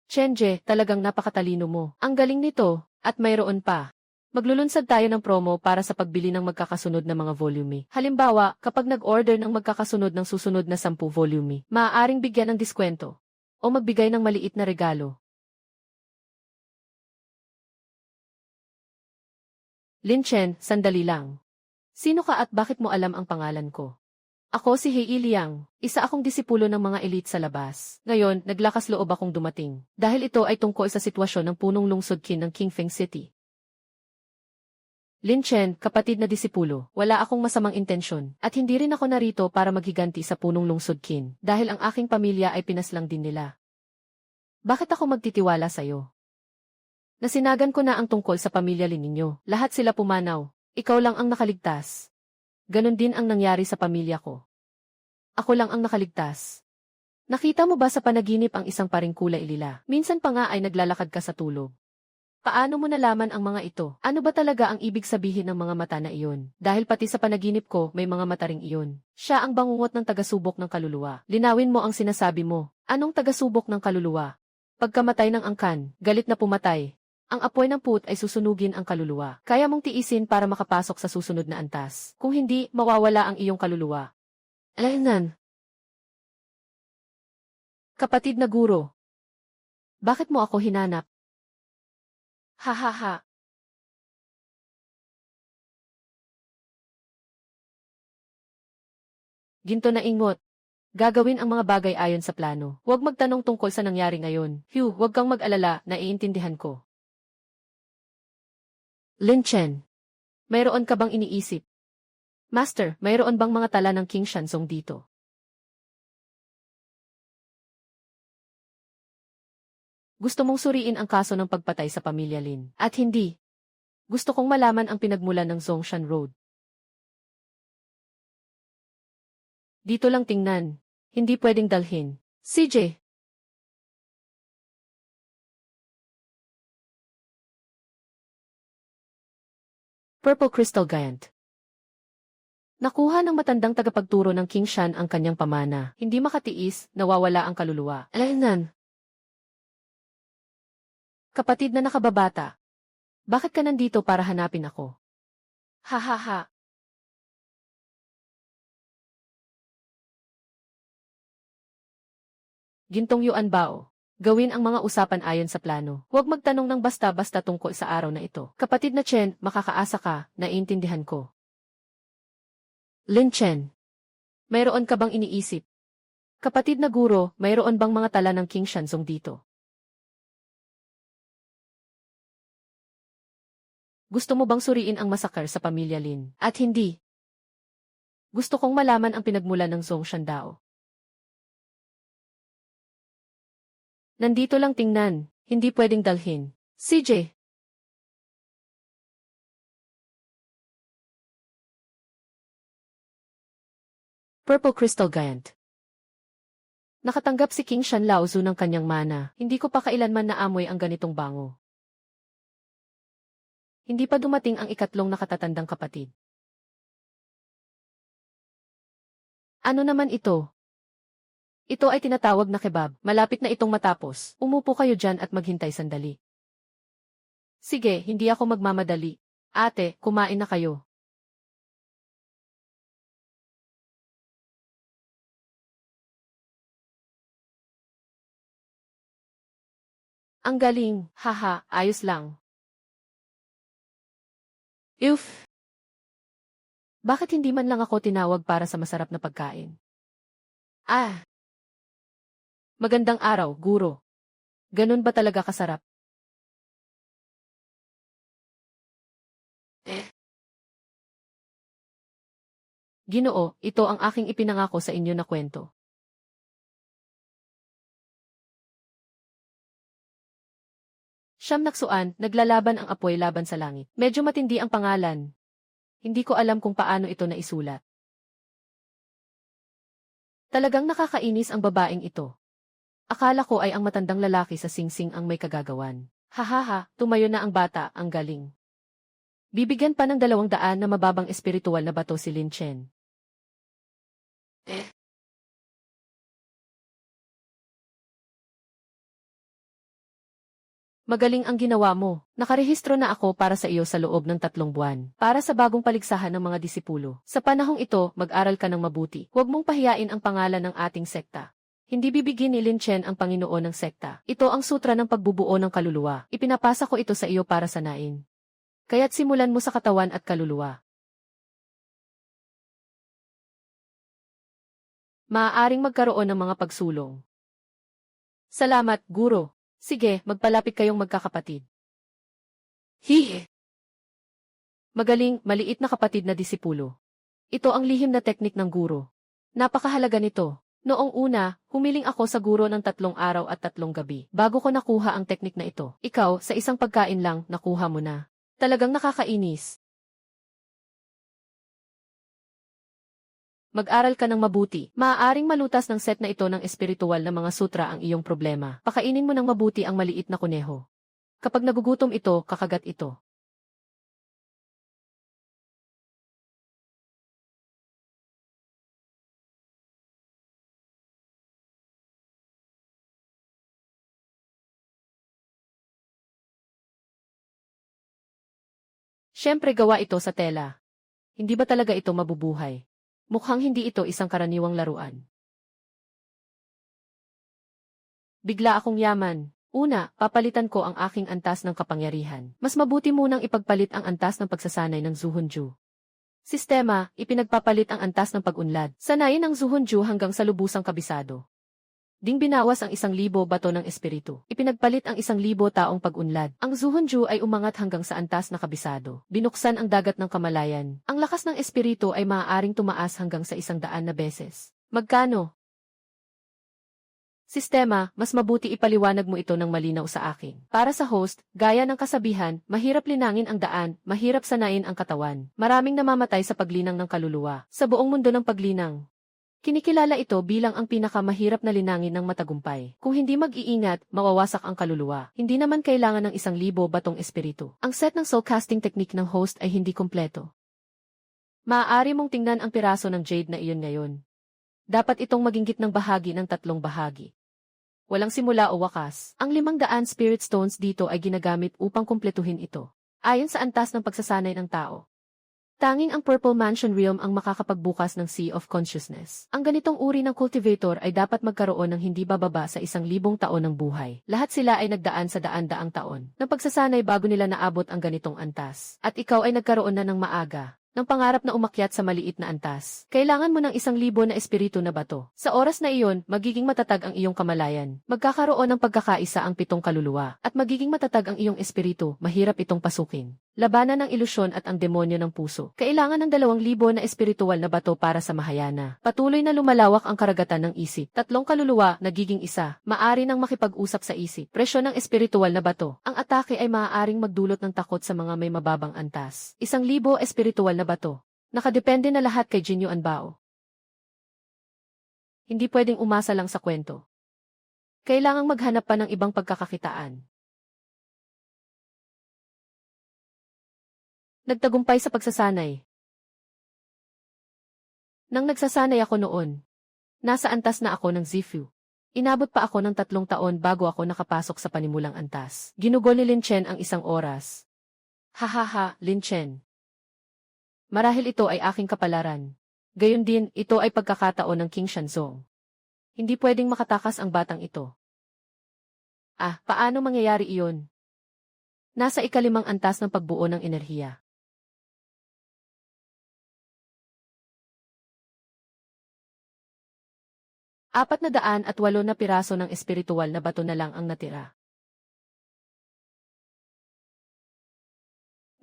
Chenji, talagang napakatalino mo. Ang galing nito, at mayroon pa. Maglulunsad tayo ng promo para sa pagbili ng magkakasunod na mga volume. Halimbawa, kapag nag-order ng magkakasunod ng susunod na 10 volume, maaaring bigyan ng diskwento o magbigay ng maliit na regalo. Lin Chen, sandali lang. Sino ka at bakit mo alam ang pangalan ko? Ako si Hei Liang, isa akong disipulo ng mga elite sa labas. Ngayon, naglakas loob akong dumating. Dahil ito ay tungkol sa sitwasyon ng punong lungsodkin ng Qingfeng City. Lin Chen, kapatid na disipulo, wala akong masamang intensyon, at hindi rin ako narito para maghiganti sa punong lungsodkin, dahil ang aking pamilya ay pinaslang din nila. Bakit ako magtitiwala sa'yo? Nasinagan ko na ang tungkol sa pamilya Lin ninyo. Lahat sila pumanaw. Ikaw lang ang nakaligtas. Ganon din ang nangyari sa pamilya ko. Ako lang ang nakaligtas. Nakita mo ba sa panaginip ang isang paring kulay lila? Minsan pa nga ay naglalakad ka sa tulog. Paano mo nalaman ang mga ito? Ano ba talaga ang ibig sabihin ng mga mata na iyon? Dahil pati sa panaginip ko may mga mata ring iyon. Siya ang bangungot ng tagasubok ng kaluluwa. Linawin mo ang sinasabi mo. Anong tagasubok ng kaluluwa? Pagkamatay ng angkan, galit na pumatay. Ang apoy ng put ay susunugin ang kaluluwa. Kaya mong tiisin para makapasok sa susunod na antas. Kung hindi, mawawala ang iyong kaluluwa. Alainan. Kapatid na guro. Bakit mo ako hinanap? Ha ha ha. Ginto na ingot. Gagawin ang mga bagay ayon sa plano. Huwag magtanong tungkol sa nangyari ngayon. Hugh, huwag kang mag-alala, naiintindihan ko. Lin Chen. Mayroon ka bang iniisip? Master, mayroon bang mga tala ng King Shansong dito? Gusto mong suriin ang kaso ng pagpatay sa pamilya Lin. At hindi. Gusto kong malaman ang pinagmulan ng Zongshan Road. Dito lang tingnan. Hindi pwedeng dalhin. CJ. Purple Crystal Giant. Nakuha ng matandang tagapagturo ng King Shan ang kanyang pamana. Hindi makatiis, nawawala ang kaluluwa. Alainan. Kapatid na nakababata. Bakit ka nandito para hanapin ako? Ha ha ha. Gintong Yuan Bao. Gawin ang mga usapan ayon sa plano. Huwag magtanong ng basta-basta tungkol sa araw na ito. Kapatid na Chen, makakaasa ka, naiintindihan ko. Lin Chen. Mayroon ka bang iniisip? Kapatid na guro, mayroon bang mga tala ng King Shansong dito? Gusto mo bang suriin ang masakar sa pamilya Lin? At hindi. Gusto kong malaman ang pinagmulan ng Zongshan Dao. Nandito lang tingnan, hindi pwedeng dalhin. CJ. Purple Crystal Giant. Nakatanggap si King Shan Laozu ng kanyang mana. Hindi ko pa kailanman naamoy ang ganitong bango. Hindi pa dumating ang ikatlong nakatatandang kapatid. Ano naman ito? Ito ay tinatawag na kebab. Malapit na itong matapos. Umupo kayo dyan at maghintay sandali. Sige, hindi ako magmamadali. Ate, kumain na kayo. Ang galing, haha, ayos lang. Uf! Bakit hindi man lang ako tinawag para sa masarap na pagkain? Ah! Magandang araw, guro. Ganun ba talaga kasarap? Ginoo, ito ang aking ipinangako sa inyo na kwento. Siyam naksuan, naglalaban ang apoy laban sa langit. Medyo matindi ang pangalan. Hindi ko alam kung paano ito naisulat. Talagang nakakainis ang babaeng ito. Akala ko ay ang matandang lalaki sa singsing ang may kagagawan. Hahaha, tumayo na ang bata, ang galing. Bibigyan pa ng 200 na mababang espiritual na bato si Lin Chen. Magaling ang ginawa mo. Nakarehistro na ako para sa iyo sa loob ng 3 buwan. Para sa bagong paligsahan ng mga disipulo. Sa panahong ito, mag-aral ka ng mabuti. Huwag mong pahiyain ang pangalan ng ating sekta. Hindi bibigyan ni Lin Chen ang Panginoon ng sekta. Ito ang sutra ng pagbubuo ng kaluluwa. Ipinapasa ko ito sa iyo para sanain. Kaya't simulan mo sa katawan at kaluluwa. Maaaring magkaroon ng mga pagsulong. Salamat, guro. Sige, magpalapit kayong magkakapatid. Hihe! Magaling, maliit na kapatid na disipulo. Ito ang lihim na teknik ng guro. Napakahalaga nito. Noong una, humiling ako sa guro ng 3 araw at 3 gabi bago ko nakuha ang teknik na ito. Ikaw, sa isang pagkain lang, nakuha mo na. Talagang nakakainis. Mag-aral ka ng mabuti. Maaaring malutas ng set na ito ng espiritual na mga sutra ang iyong problema. Pakainin mo ng mabuti ang maliit na kuneho. Kapag nagugutom ito, kakagat ito. Siyempre gawa ito sa tela. Hindi ba talaga ito mabubuhay? Mukhang hindi ito isang karaniwang laruan. Bigla akong yaman. Una, papalitan ko ang aking antas ng kapangyarihan. Mas mabuti munang ipagpalit ang antas ng pagsasanay ng Zuhunju. Sistema, ipinagpapalit ang antas ng pag-unlad. Sanayin ang Zuhunju hanggang sa lubusang kabisado. Ding binawas ang 1,000 bato ng espiritu. Ipinagpalit ang 1,000 taong pag-unlad. Ang Zuhunju ay umangat hanggang sa antas na kabisado. Binuksan ang dagat ng kamalayan. Ang lakas ng espiritu ay maaaring tumaas hanggang sa 100 na beses. Magkano? Sistema, mas mabuti ipaliwanag mo ito ng malinaw sa akin. Para sa host, gaya ng kasabihan, mahirap linangin ang daan, mahirap sanayin ang katawan. Maraming namamatay sa paglinang ng kaluluwa. Sa buong mundo ng paglinang. Kinikilala ito bilang ang pinakamahirap na linangin ng matagumpay. Kung hindi mag-iingat, mawawasak ang kaluluwa. Hindi naman kailangan ng 1,000 batong espiritu. Ang set ng soul casting technique ng host ay hindi kumpleto. Maaari mong tingnan ang piraso ng jade na iyon ngayon. Dapat itong maging gitnang bahagi ng 3 bahagi. Walang simula o wakas. Ang 500 spirit stones dito ay ginagamit upang kumpletuhin ito. Ayon sa antas ng pagsasanay ng tao. Tanging ang Purple Mansion Realm ang makakapagbukas ng Sea of Consciousness. Ang ganitong uri ng cultivator ay dapat magkaroon ng hindi bababa sa 1,000 taon ng buhay. Lahat sila ay nagdaan sa daan-daang taon ng pagsasanay bago nila naabot ang ganitong antas. At ikaw ay nagkaroon na ng maaga ng pangarap na umakyat sa maliit na antas. Kailangan mo ng 1,000 na espiritu na bato. Sa oras na iyon, magiging matatag ang iyong kamalayan. Magkakaroon ng pagkakaisa ang 7 kaluluwa. At magiging matatag ang iyong espiritu, mahirap itong pasukin. Labanan ng ilusyon at ang demonyo ng puso. Kailangan ng 2,000 na espiritual na bato para sa Mahayana. Patuloy na lumalawak ang karagatan ng isip. 3 kaluluwa, nagiging isa. Maari nang makipag-usap sa isip. Presyo ng espiritual na bato. Ang atake ay maaaring magdulot ng takot sa mga may mababang antas. 1,000 espiritual na bato. Nakadepende na lahat kay Jinyu Anbao. Hindi pwedeng umasa lang sa kwento. Kailangang maghanap pa ng ibang pagkakakitaan. Nagtagumpay sa pagsasanay. Nang nagsasanay ako noon, nasa antas na ako ng Zifu. Inabot pa ako ng 3 taon bago ako nakapasok sa panimulang antas. Ginugol ni Lin Chen ang 1 oras. Hahaha, Lin Chen. Marahil ito ay aking kapalaran. Gayon din, ito ay pagkakataon ng King Shanzong. Hindi pwedeng makatakas ang batang ito. Paano mangyayari iyon? Nasa 5 antas ng pagbuo ng enerhiya. 408 na piraso ng espiritual na bato na lang ang natira.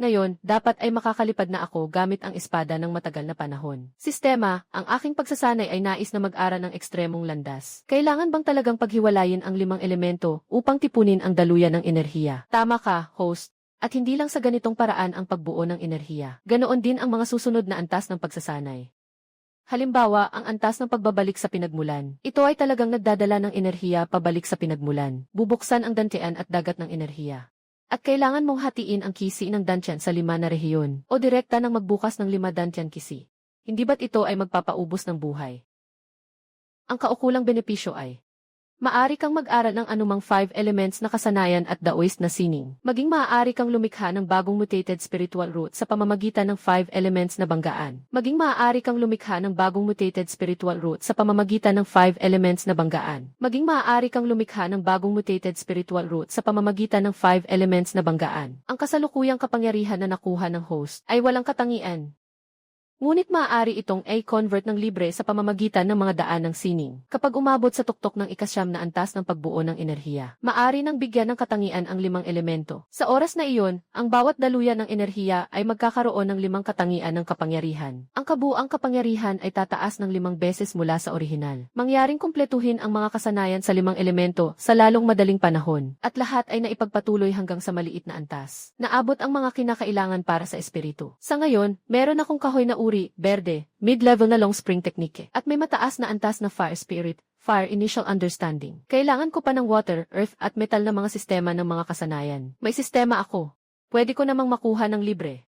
Ngayon, dapat ay makakalipad na ako gamit ang espada ng matagal na panahon. Sistema, ang aking pagsasanay ay nais na mag-aral ng ekstremong landas. Kailangan bang talagang paghiwalayin ang 5 elemento upang tipunin ang daluyan ng enerhiya? Tama ka, host. At hindi lang sa ganitong paraan ang pagbuo ng enerhiya. Ganoon din ang mga susunod na antas ng pagsasanay. Halimbawa, ang antas ng pagbabalik sa pinagmulan. Ito ay talagang nagdadala ng enerhiya pabalik sa pinagmulan. Bubuksan ang dantian at dagat ng enerhiya. At kailangan mong hatiin ang kisi ng dantian sa 5 na rehiyon o direkta ng magbukas ng 5 dantian kisi. Hindi ba't ito ay magpapaubos ng buhay? Ang kaukulang benepisyo ay maari kang mag-aral ng anumang 5 elements na kasanayan at daoist na sining. Maging maaari kang lumikha ng bagong mutated spiritual root sa pamamagitan ng 5 elements na banggaan. Maging maaari kang lumikha ng bagong mutated spiritual root sa pamamagitan ng 5 elements na banggaan. Maging maaari kang lumikha ng bagong mutated spiritual root sa pamamagitan ng 5 elements na banggaan. Ang kasalukuyang kapangyarihan na nakuha ng host ay walang katangian. Ngunit maaari itong i-convert ng libre sa pamamagitan ng mga daan ng sining. Kapag umabot sa tuktok ng 9 na antas ng pagbuo ng enerhiya, maaari nang bigyan ng katangian ang 5 elemento. Sa oras na iyon, ang bawat daluyan ng enerhiya ay magkakaroon ng 5 katangian ng kapangyarihan. Ang kabuuang kapangyarihan ay tataas ng 5 beses mula sa orihinal. Mangyaring kumpletuhin ang mga kasanayan sa 5 elemento sa lalong madaling panahon, at lahat ay naipagpatuloy hanggang sa maliit na antas. Naabot ang mga kinakailangan para sa espiritu. Sa ngayon, meron akong kahoy na uri, berde, mid-level na long spring technique, at may mataas na antas na fire spirit, fire initial understanding. Kailangan ko pa ng water, earth at metal na mga sistema ng mga kasanayan. May sistema ako. Pwede ko namang makuha ng libre.